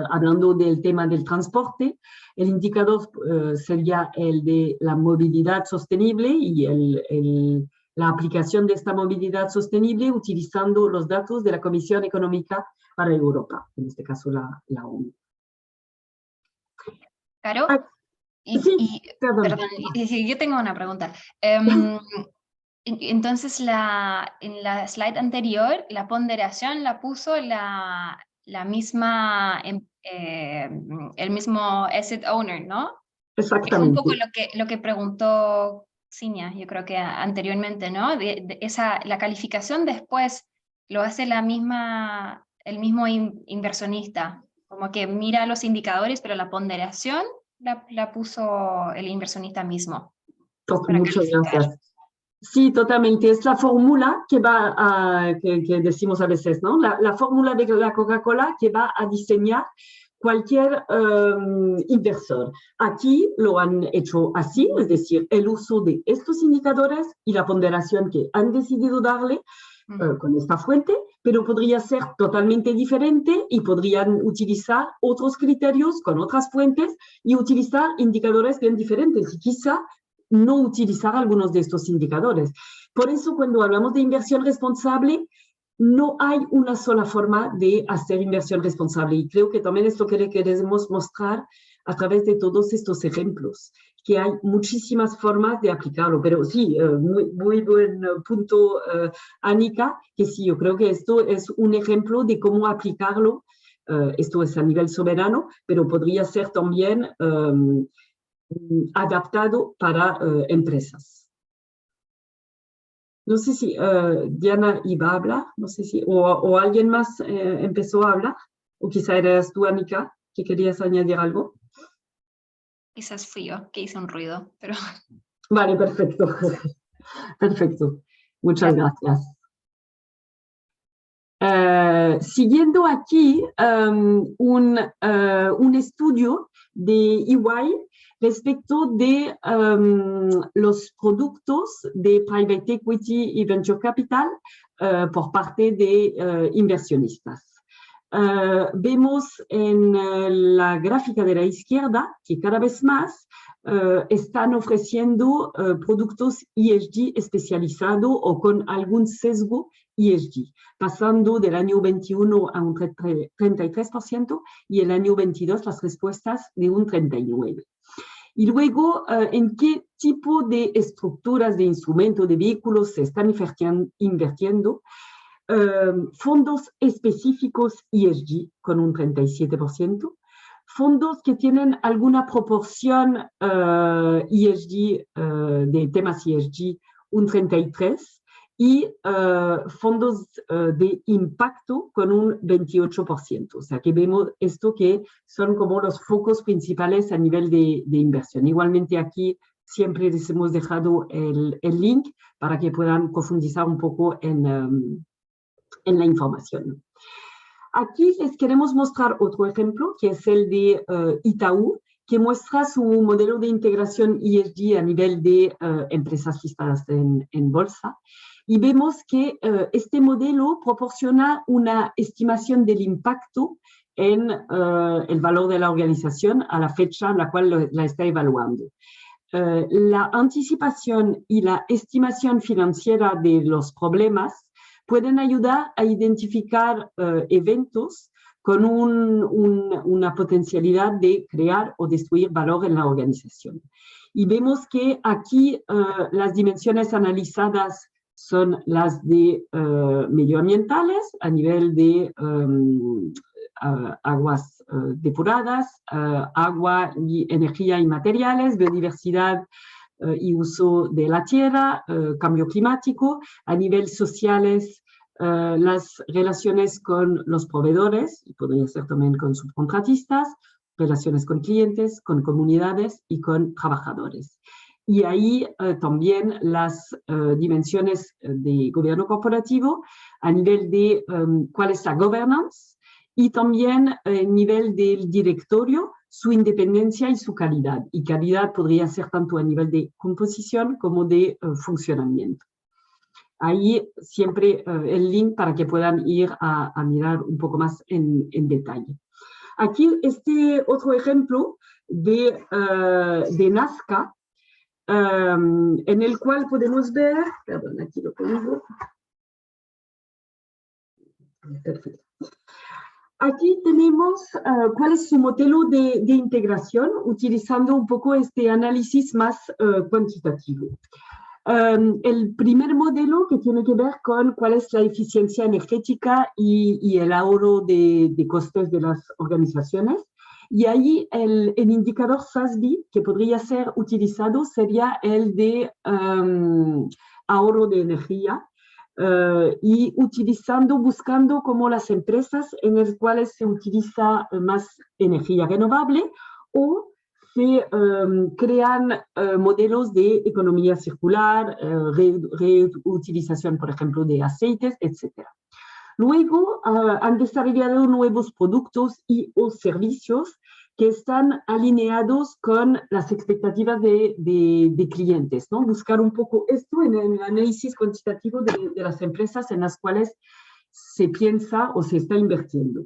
hablando del tema del transporte, el indicador sería el de la movilidad sostenible y la aplicación de esta movilidad sostenible utilizando los datos de la Comisión Económica para Europa, en este caso la ONU. Caro, perdón, yo tengo una pregunta. Entonces, en la slide anterior, la ponderación la puso la misma, el mismo asset owner, ¿no? Exactamente. Es un poco lo que preguntó Cinia, yo creo que anteriormente, ¿no? La calificación después lo hace el mismo inversionista, como que mira los indicadores, pero la ponderación la puso el inversionista mismo. Muchas gracias. Sí, totalmente. Es la fórmula que decimos a veces, ¿no? La fórmula de la Coca-Cola que va a diseñar cualquier inversor. Aquí lo han hecho así, es decir, el uso de estos indicadores y la ponderación que han decidido darle con esta fuente, pero podría ser totalmente diferente y podrían utilizar otros criterios con otras fuentes y utilizar indicadores bien diferentes y quizá no utilizar algunos de estos indicadores. Por eso, cuando hablamos de inversión responsable, no hay una sola forma de hacer inversión responsable. Y creo que también es lo que le queremos mostrar a través de todos estos ejemplos, que hay muchísimas formas de aplicarlo, pero sí, muy buen punto, Annika, que sí, yo creo que esto es un ejemplo de cómo aplicarlo. Esto es a nivel soberano, pero podría ser también adaptado para empresas. No sé si Diana iba a hablar, no sé si, o alguien más empezó a hablar, o quizá eras tú, Annika, que querías añadir algo. Quizás fui yo que hice un ruido, pero... Vale, perfecto. Perfecto. Muchas gracias. Siguiendo aquí un estudio de EY respecto de los productos de private equity y venture capital por parte de inversionistas. Vemos en la gráfica de la izquierda que cada vez más están ofreciendo productos ESG especializados o con algún sesgo ESG, pasando del año 21 a un 33% y el año 22 las respuestas de un 39%. Y luego, ¿en qué tipo de estructuras de instrumentos, de vehículos se están invirtiendo? Fondos específicos ESG con un 37%, fondos que tienen alguna proporción ESG, de temas ESG, un 33%, y fondos de impacto con un 28%. O sea que vemos esto que son como los focos principales a nivel de inversión. Igualmente aquí siempre les hemos dejado el link para que puedan profundizar un poco en la información. Aquí les queremos mostrar otro ejemplo, que es el de Itaú, que muestra su modelo de integración ESG a nivel de empresas listadas en bolsa. Y vemos que este modelo proporciona una estimación del impacto en el valor de la organización a la fecha en la cual la está evaluando. La anticipación y la estimación financiera de los problemas pueden ayudar a identificar eventos con una potencialidad de crear o destruir valor en la organización. Y vemos que aquí las dimensiones analizadas son las de medioambientales a nivel de aguas depuradas, agua y energía y materiales, biodiversidad y uso de la tierra, cambio climático, a nivel sociales, las relaciones con los proveedores, y podría ser también con subcontratistas, relaciones con clientes, con comunidades y con trabajadores. Y ahí también las dimensiones de gobierno corporativo a nivel de cuál es la governance y también a nivel del directorio, su independencia y su calidad. Y calidad podría ser tanto a nivel de composición como de funcionamiento. Ahí siempre el link para que puedan ir a mirar un poco más en detalle. Aquí este otro ejemplo de Nazca, en el cual podemos ver, perdón, aquí lo pongo. Perfecto. Aquí tenemos cuál es su modelo de integración, utilizando un poco este análisis más cuantitativo. El primer modelo que tiene que ver con cuál es la eficiencia energética y el ahorro de costes de las organizaciones. Y ahí el indicador SASB que podría ser utilizado sería el de ahorro de energía y buscando como las empresas en las cuales se utiliza más energía renovable o se crean modelos de economía circular, reutilización, por ejemplo, de aceites, etc. Luego han desarrollado nuevos productos y o servicios que están alineados con las expectativas de clientes, ¿no? Buscar un poco esto en el análisis cuantitativo de las empresas en las cuales se piensa o se está invirtiendo.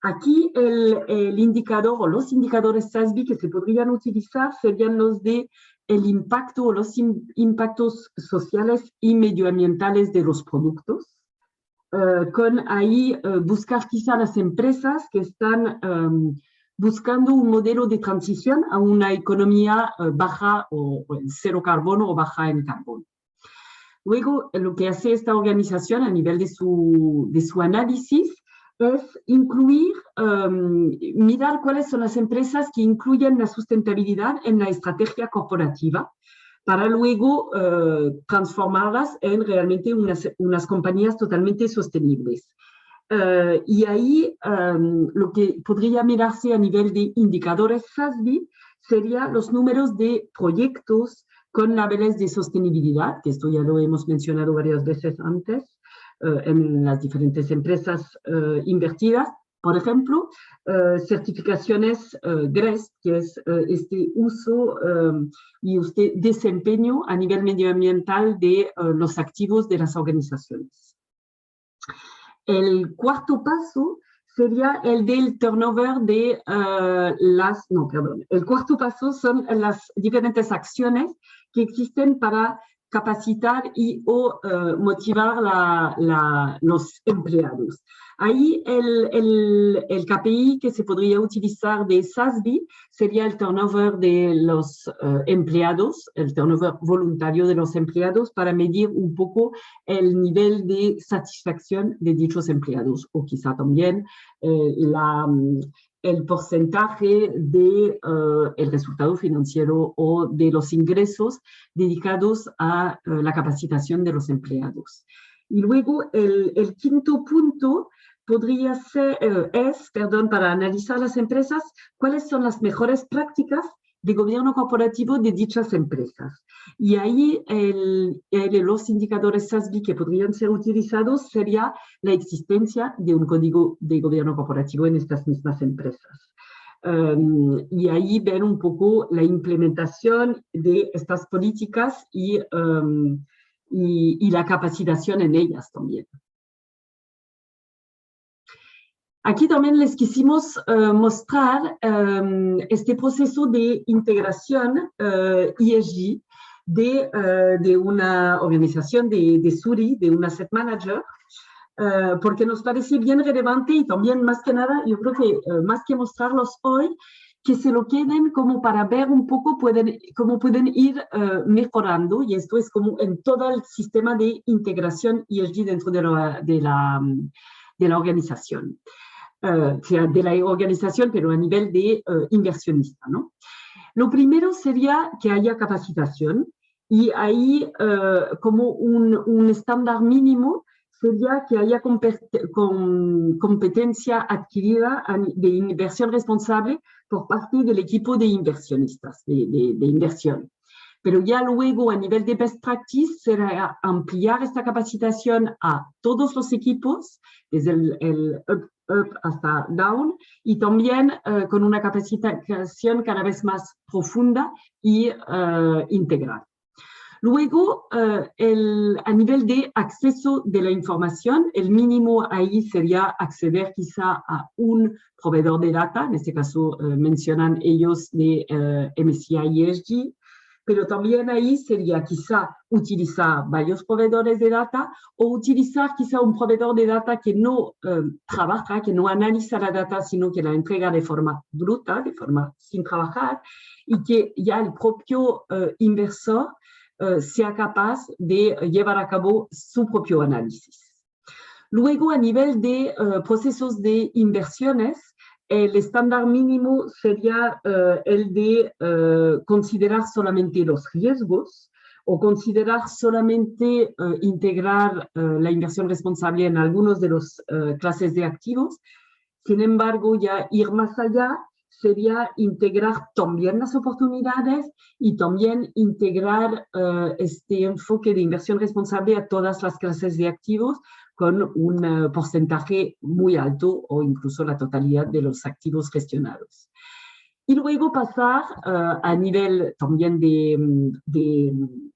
Aquí el indicador o los indicadores SASB que se podrían utilizar serían los de el impacto o los impactos sociales y medioambientales de los productos. Con ahí buscar quizá las empresas que están buscando un modelo de transición a una economía baja o en cero carbono o baja en carbono. Luego, lo que hace esta organización a nivel de su análisis es incluir, mirar cuáles son las empresas que incluyen la sustentabilidad en la estrategia corporativa para luego transformarlas en realmente unas compañías totalmente sostenibles. Y ahí lo que podría mirarse a nivel de indicadores SASB serían los números de proyectos con labels de sostenibilidad, que esto ya lo hemos mencionado varias veces antes, en las diferentes empresas invertidas. Por ejemplo, certificaciones GREST, que es este uso y este desempeño a nivel medioambiental de los activos de las organizaciones. El cuarto paso sería el del turnover de el cuarto paso son las diferentes acciones que existen para capacitar y o motivar los empleados. Ahí el KPI que se podría utilizar de SASB sería el turnover de los empleados, el turnover voluntario de los empleados para medir un poco el nivel de satisfacción de dichos empleados o quizá también el porcentaje de el resultado financiero o de los ingresos dedicados a la capacitación de los empleados. Y luego el quinto punto podría ser, para analizar las empresas, cuáles son las mejores prácticas de gobierno corporativo de dichas empresas. Y ahí los indicadores SASB que podrían ser utilizados sería la existencia de un código de gobierno corporativo en estas mismas empresas. Y ahí ver un poco la implementación de estas políticas y la capacitación en ellas también. Aquí también les quisimos mostrar este proceso de integración ESG de una organización de Zurich, de un asset manager, porque nos parece bien relevante y también más que nada, yo creo que más que mostrarlos hoy, que se lo queden como para ver un poco cómo pueden ir mejorando, y esto es como en todo el sistema de integración ESG dentro de la organización. De la organización, pero a nivel de inversionista, ¿no? Lo primero sería que haya capacitación y ahí como un estándar mínimo sería que haya competencia adquirida de inversión responsable por parte del equipo de inversionistas, de inversión. Pero ya luego a nivel de best practice será ampliar esta capacitación a todos los equipos, desde el up hasta down, y también con una capacitación cada vez más profunda y integral. Luego, a nivel de acceso de la información, el mínimo ahí sería acceder quizá a un proveedor de data, en este caso mencionan ellos de MSCI ESG, pero también ahí sería quizá utilizar varios proveedores de data o utilizar quizá un proveedor de data que no trabaja, que no analiza la data, sino que la entrega de forma bruta, de forma sin trabajar, y que ya el propio inversor sea capaz de llevar a cabo su propio análisis. Luego, a nivel de procesos de inversiones, el estándar mínimo sería el de considerar solamente los riesgos o considerar solamente integrar la inversión responsable en algunos de los clases de activos. Sin embargo, ya ir más allá sería integrar también las oportunidades y también integrar este enfoque de inversión responsable a todas las clases de activos con un porcentaje muy alto o incluso la totalidad de los activos gestionados. Y luego pasar a nivel también de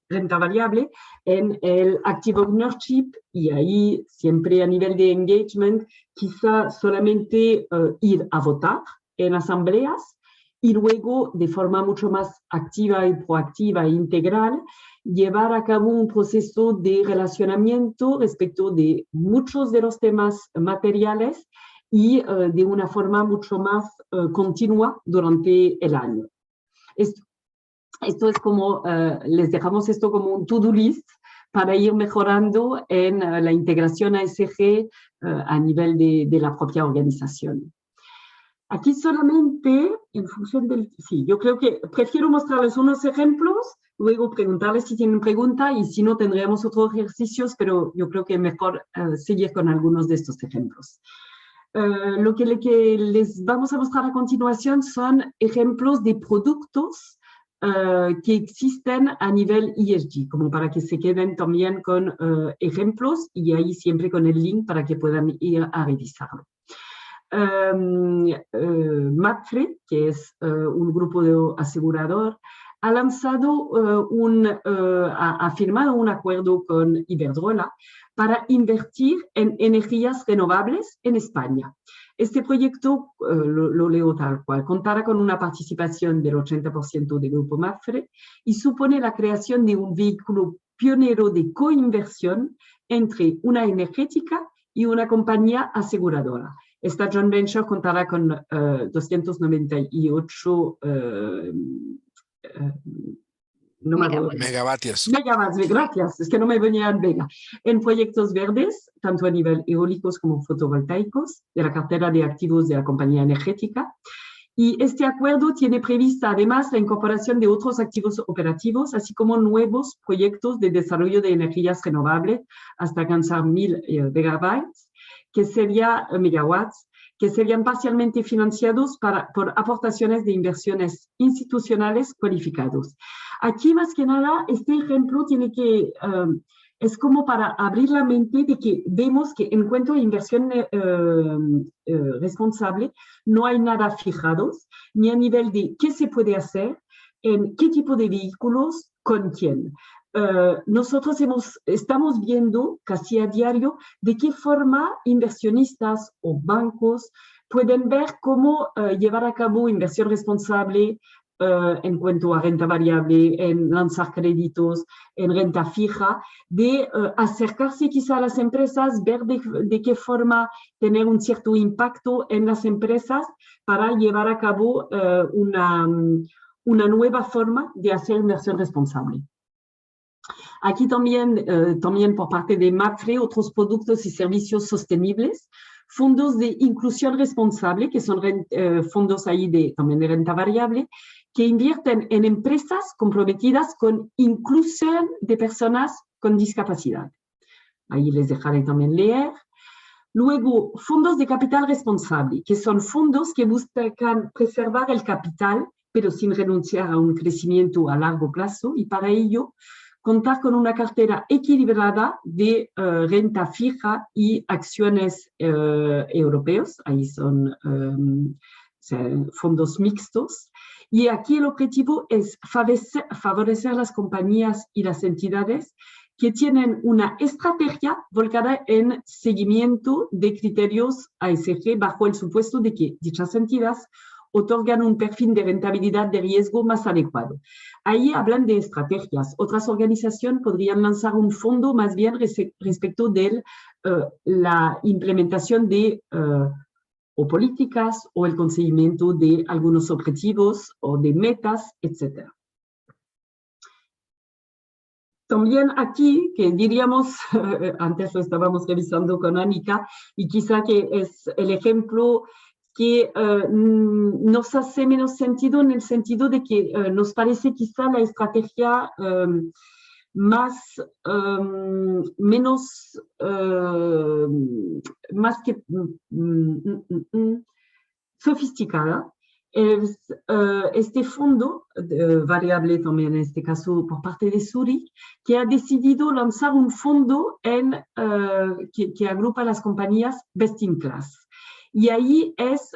renta variable en el active ownership, y ahí siempre a nivel de engagement, quizá solamente ir a votar en asambleas y luego de forma mucho más activa y proactiva e integral llevar a cabo un proceso de relacionamiento respecto de muchos de los temas materiales y de una forma mucho más continua durante el año. Esto es como, les dejamos esto como un to-do list para ir mejorando en la integración ASG a nivel de la propia organización. Aquí solamente, en función del... Sí, yo creo que prefiero mostrarles unos ejemplos, luego preguntarles si tienen pregunta y si no tendremos otros ejercicios, pero yo creo que es mejor seguir con algunos de estos ejemplos. Lo que les vamos a mostrar a continuación son ejemplos de productos que existen a nivel ESG, como para que se queden también con ejemplos y ahí siempre con el link para que puedan ir a revisarlo. Mapfre, que es un grupo de asegurador, ha lanzado ha firmado un acuerdo con Iberdrola para invertir en energías renovables en España. Este proyecto, lo leo tal cual, contará con una participación del 80% del grupo Mapfre y supone la creación de un vehículo pionero de coinversión entre una energética y una compañía aseguradora. Esta joint venture contará con 298 megavatios. Gracias, es que no me venía en Vega. En proyectos verdes, tanto a nivel eólicos como fotovoltaicos, de la cartera de activos de la compañía energética. Y este acuerdo tiene prevista además la incorporación de otros activos operativos, así como nuevos proyectos de desarrollo de energías renovables hasta alcanzar 1000 megawatts, que serían parcialmente financiados por aportaciones de inversiones institucionales cualificados. Aquí, más que nada, este ejemplo tiene que, es como para abrir la mente de que vemos que en cuanto a inversión responsable, no hay nada fijados, ni a nivel de qué se puede hacer, en qué tipo de vehículos, con quién. Nosotros estamos viendo casi a diario de qué forma inversionistas o bancos pueden ver cómo llevar a cabo inversión responsable en cuanto a renta variable, en lanzar créditos, en renta fija, de acercarse quizá a las empresas, ver de qué forma tener un cierto impacto en las empresas para llevar a cabo una nueva forma de hacer inversión responsable. Aquí también por parte de Mapfre, otros productos y servicios sostenibles, fondos de inclusión responsable, que son fondos ahí también de renta variable, que invierten en empresas comprometidas con inclusión de personas con discapacidad. Ahí les dejaré también leer. Luego, fondos de capital responsable, que son fondos que buscan preservar el capital, pero sin renunciar a un crecimiento a largo plazo, y para ello contar con una cartera equilibrada de renta fija y acciones europeos, ahí son fondos mixtos. Y aquí el objetivo es favorecer las compañías y las entidades que tienen una estrategia volcada en seguimiento de criterios ASG bajo el supuesto de que dichas entidades otorgan un perfil de rentabilidad de riesgo más adecuado. Ahí hablan de estrategias. Otras organizaciones podrían lanzar un fondo más bien respecto de la implementación de o políticas o el conseguimiento de algunos objetivos o de metas, etc. También aquí, que diríamos, antes lo estábamos revisando con Annika, y quizá que es el ejemplo que nos hace menos sentido en el sentido de que nos parece quizá la estrategia más sofisticada. Es este fondo variable también en este caso por parte de Zurich, que ha decidido lanzar un fondo que agrupa las compañías best in class. Y ahí es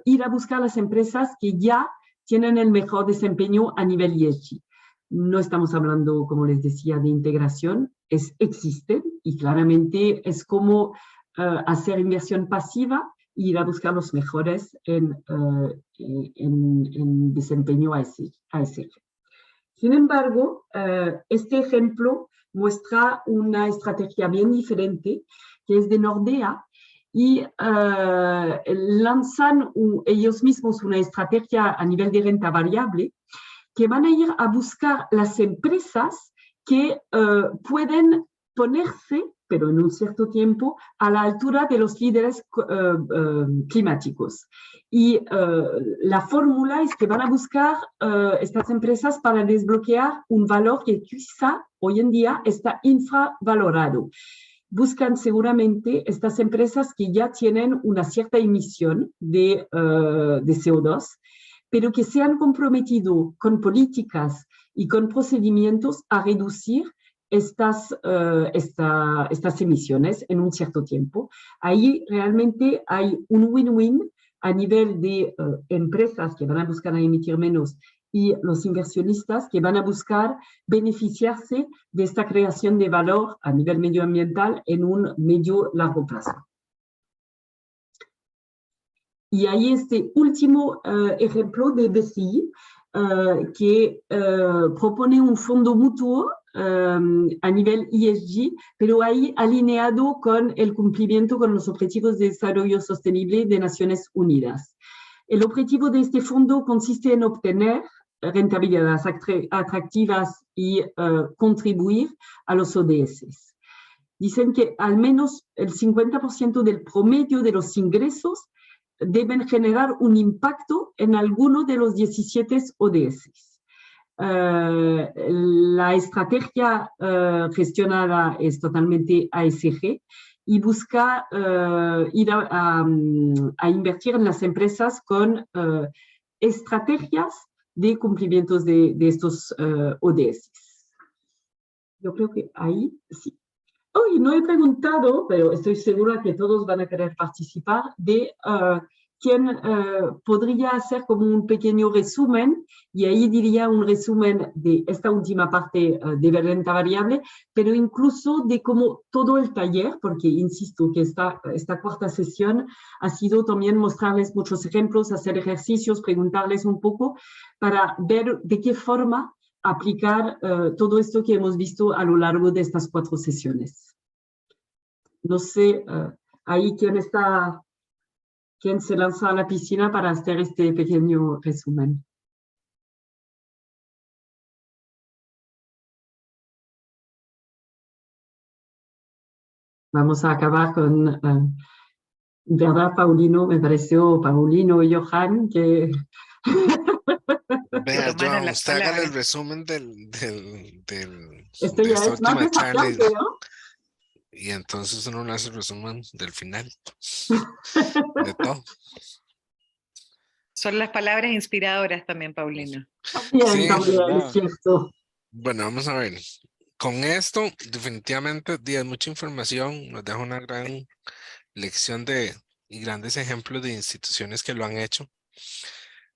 ir a buscar las empresas que ya tienen el mejor desempeño a nivel ESG. No estamos hablando, como les decía, de integración, existen y claramente es como hacer inversión pasiva e ir a buscar los mejores en desempeño ASG. Sin embargo, este ejemplo muestra una estrategia bien diferente, que es de Nordea, y lanzan ellos mismos una estrategia a nivel de renta variable que van a ir a buscar las empresas que pueden ponerse, pero en un cierto tiempo, a la altura de los líderes climáticos. Y la fórmula es que van a buscar estas empresas para desbloquear un valor que quizá hoy en día está infravalorado. Buscan seguramente estas empresas que ya tienen una cierta emisión de CO2, pero que se han comprometido con políticas y con procedimientos a reducir estas emisiones en un cierto tiempo. Ahí realmente hay un win-win a nivel de empresas que van a buscar a emitir menos y los inversionistas que van a buscar beneficiarse de esta creación de valor a nivel medioambiental en un medio-largo plazo. Y hay este último ejemplo de BCI que propone un fondo mutuo a nivel ESG, pero ahí alineado con el cumplimiento con los Objetivos de Desarrollo Sostenible de Naciones Unidas. El objetivo de este fondo consiste en obtener rentabilidades atractivas y contribuir a los ODS. Dicen que al menos el 50% del promedio de los ingresos deben generar un impacto en alguno de los 17 ODS. La estrategia gestionada es totalmente ASG y busca ir a invertir en las empresas con estrategias de cumplimientos de estos ODS. Yo creo que ahí sí. Hoy no he preguntado, pero estoy segura que todos van a querer participar, de quién podría hacer como un pequeño resumen, y ahí diría un resumen de esta última parte de renta variable, pero incluso de cómo todo el taller, porque insisto que esta cuarta sesión ha sido también mostrarles muchos ejemplos, hacer ejercicios, preguntarles un poco para ver de qué forma aplicar todo esto que hemos visto a lo largo de estas 4 sesiones. No sé, ahí quién se lanza a la piscina para hacer este pequeño resumen. Vamos a acabar con, ¿verdad, Paulino? Me pareció Paulino y Johan que... Vea, Joan, usted haga el resumen de Esto ya esta es más última charla desafiante, ¿no? y entonces uno hace el resumen del final de todo. Son las palabras inspiradoras también, Paulino. Sí. También, es cierto. Bueno, vamos a ver. Con esto, definitivamente, mucha información, nos deja una gran lección y grandes ejemplos de instituciones que lo han hecho.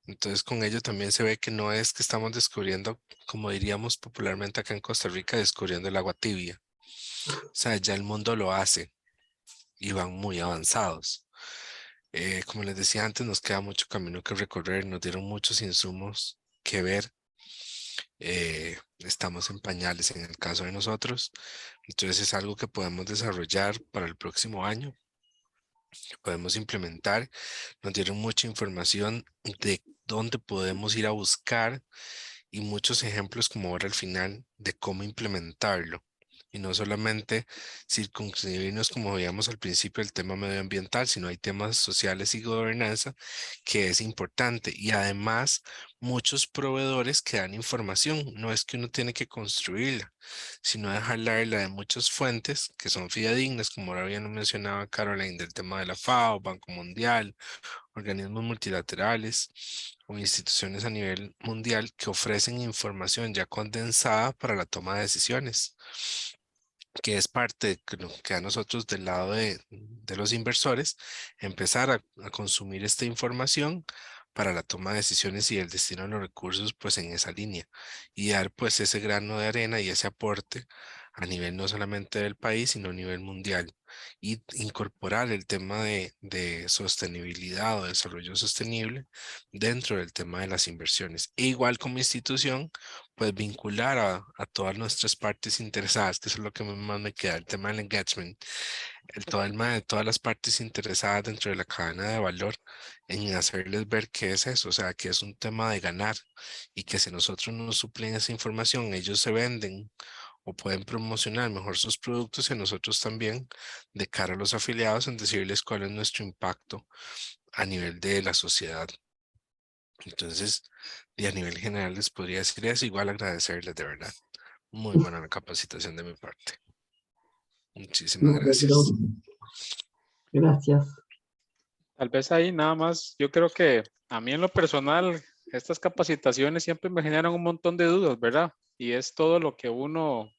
Entonces, con ello también se ve que no es que estamos descubriendo, como diríamos popularmente acá en Costa Rica, descubriendo el agua tibia. O sea, ya el mundo lo hace y van muy avanzados. Como les decía antes, nos queda mucho camino que recorrer, nos dieron muchos insumos que ver. Estamos en pañales en el caso de nosotros, entonces es algo que podemos desarrollar para el próximo año, que podemos implementar. Nos dieron mucha información de dónde podemos ir a buscar y muchos ejemplos como ahora al final de cómo implementarlo. Y no solamente circunscribirnos, como veíamos al principio, el tema medioambiental, sino hay temas sociales y gobernanza que es importante. Y además, muchos proveedores que dan información. No es que uno tiene que construirla, sino dejarla de muchas fuentes que son fidedignas, como ahora bien lo mencionaba Caroline, del tema de la FAO, Banco Mundial, organismos multilaterales o instituciones a nivel mundial que ofrecen información ya condensada para la toma de decisiones, que es parte de que nos queda a nosotros del lado de los inversores, empezar a consumir esta información para la toma de decisiones y el destino de los recursos pues en esa línea y dar pues ese grano de arena y ese aporte a nivel no solamente del país, sino a nivel mundial, y incorporar el tema de sostenibilidad o desarrollo sostenible dentro del tema de las inversiones. E igual como institución, pues vincular a todas nuestras partes interesadas, que eso es lo que más me queda, el tema del engagement, el tema de todas las partes interesadas dentro de la cadena de valor, en hacerles ver qué es eso, o sea, que es un tema de ganar, y que si nosotros nos suplen esa información, ellos se venden o pueden promocionar mejor sus productos, y a nosotros también, de cara a los afiliados, en decirles cuál es nuestro impacto a nivel de la sociedad. Entonces, y a nivel general les podría decir eso, igual agradecerles de verdad. Muy buena la capacitación de mi parte. Muchísimas gracias. Gracias. Tal vez ahí nada más, yo creo que a mí en lo personal, estas capacitaciones siempre me generan un montón de dudas, ¿verdad? Y es todo lo que uno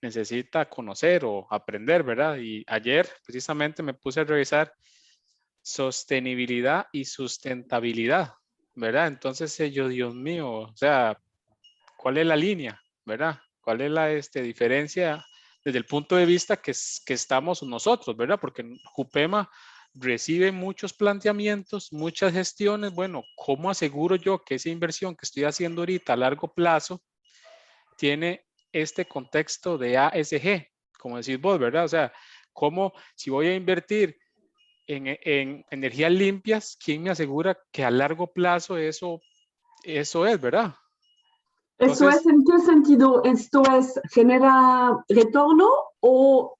necesita conocer o aprender, ¿verdad? Y ayer precisamente me puse a revisar sostenibilidad y sustentabilidad, ¿verdad? Entonces yo, Dios mío, o sea, ¿cuál es la línea, verdad? ¿Cuál es la diferencia desde el punto de vista que estamos nosotros, verdad? Porque Jupema recibe muchos planteamientos, muchas gestiones. Bueno, ¿cómo aseguro yo que esa inversión que estoy haciendo ahorita a largo plazo tiene este contexto de ASG, como decís vos, ¿verdad? O sea, ¿cómo si voy a invertir en energías limpias, quién me asegura que a largo plazo eso es, ¿verdad? ¿Eso Entonces, es en qué sentido? ¿Esto es genera retorno o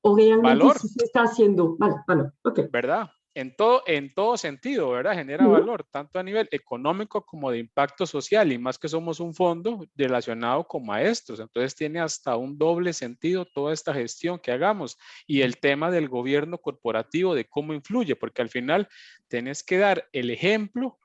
realmente valor, sí se está haciendo? Vale, vale, ok. ¿verdad? En todo sentido, ¿verdad? Genera valor, tanto a nivel económico como de impacto social, y más que somos un fondo relacionado con maestros, entonces tiene hasta un doble sentido toda esta gestión que hagamos, y el tema del gobierno corporativo, de cómo influye, porque al final tenés que dar el ejemplo,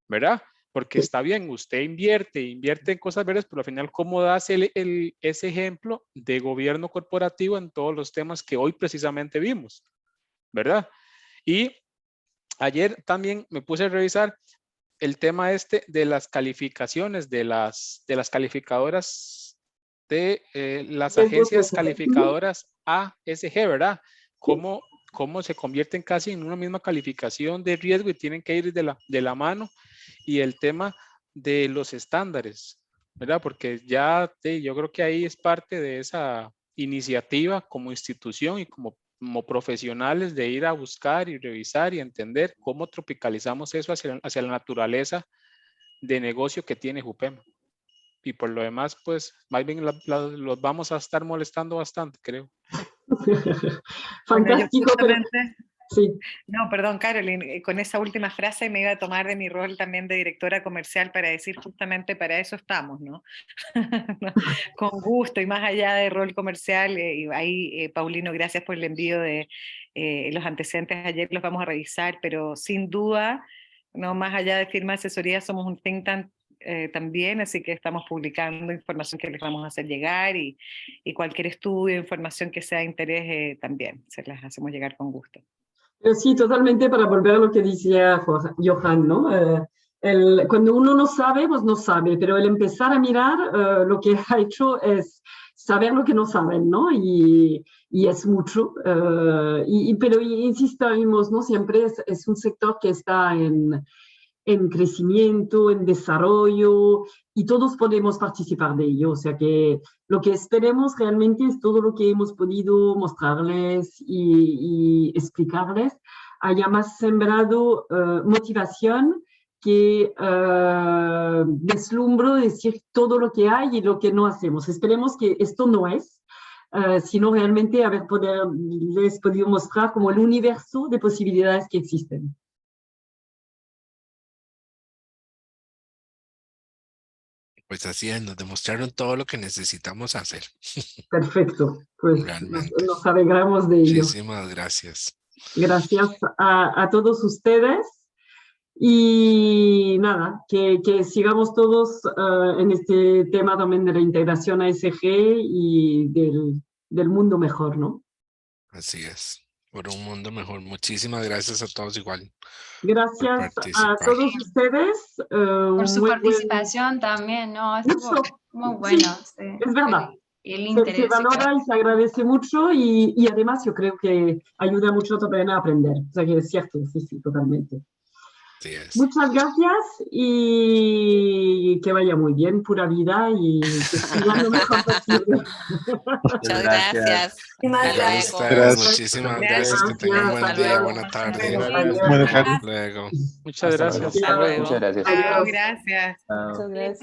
¿verdad? Porque está bien, usted invierte en cosas verdes, pero al final, ¿cómo das ese ejemplo de gobierno corporativo en todos los temas que hoy precisamente vimos, ¿verdad? Y ayer también me puse a revisar el tema este de las calificaciones, de las calificadoras, de las agencias calificadoras ASG, ¿verdad? Cómo se convierten casi en una misma calificación de riesgo y tienen que ir de la mano. Y el tema de los estándares, ¿verdad? Porque ya yo creo que ahí es parte de esa iniciativa como institución y como profesionales, de ir a buscar y revisar y entender cómo tropicalizamos eso hacia la naturaleza de negocio que tiene Jupema. Y por lo demás, pues más bien los vamos a estar molestando bastante, creo. Fantástico, pero sí. No, perdón, Caroline, con esa última frase me iba a tomar de mi rol también de directora comercial para decir justamente para eso estamos, ¿no? Con gusto y más allá de rol comercial, y ahí, Paulino, gracias por el envío de los antecedentes, ayer los vamos a revisar, pero sin duda, no, más allá de firma de asesoría, somos un think tank también, así que estamos publicando información que les vamos a hacer llegar, y cualquier estudio, información que sea de interés, también se las hacemos llegar con gusto. Sí, totalmente, para volver a lo que decía Johan, ¿no? Cuando uno no sabe, pues no sabe, pero el empezar a mirar, lo que ha hecho es saber lo que no saben, ¿no? Y es mucho. Pero insistimos, ¿no? Siempre es un sector que está en crecimiento, en desarrollo, y todos podemos participar de ello. O sea que lo que esperemos realmente es todo lo que hemos podido mostrarles y explicarles haya más sembrado motivación que deslumbro de decir todo lo que hay y lo que no hacemos. Esperemos que esto no es, sino realmente les podido mostrar como el universo de posibilidades que existen. Pues así es, nos demostraron todo lo que necesitamos hacer. Perfecto, pues Realmente. nos alegramos de ello. Muchísimas gracias. Gracias a todos ustedes y nada, que sigamos todos en este tema también de la integración ASG y del mundo mejor, ¿no? Así es. por un mundo mejor. Muchísimas gracias a todos igual. Gracias a participar. todos ustedes. Por su muy participación también, ¿no? Estuvo Mucho. muy bueno. Sí, Es verdad. El Se interés. valora y se agradece mucho y además yo creo que ayuda mucho también a aprender. O sea que es cierto, sí, sí, totalmente. Así es. Muchas gracias y que vaya muy bien, pura vida y que sigan lo mejor posible. Muchas gracias. Muchísimas Igual a gracias. ustedes, muchísimas gracias. Que tengan buen día, Adiós. buena tarde. Adiós. Buenas tardes. Luego. Muchas gracias. Hasta luego. Muchas gracias. Adiós. Gracias. Chao. Muchas gracias.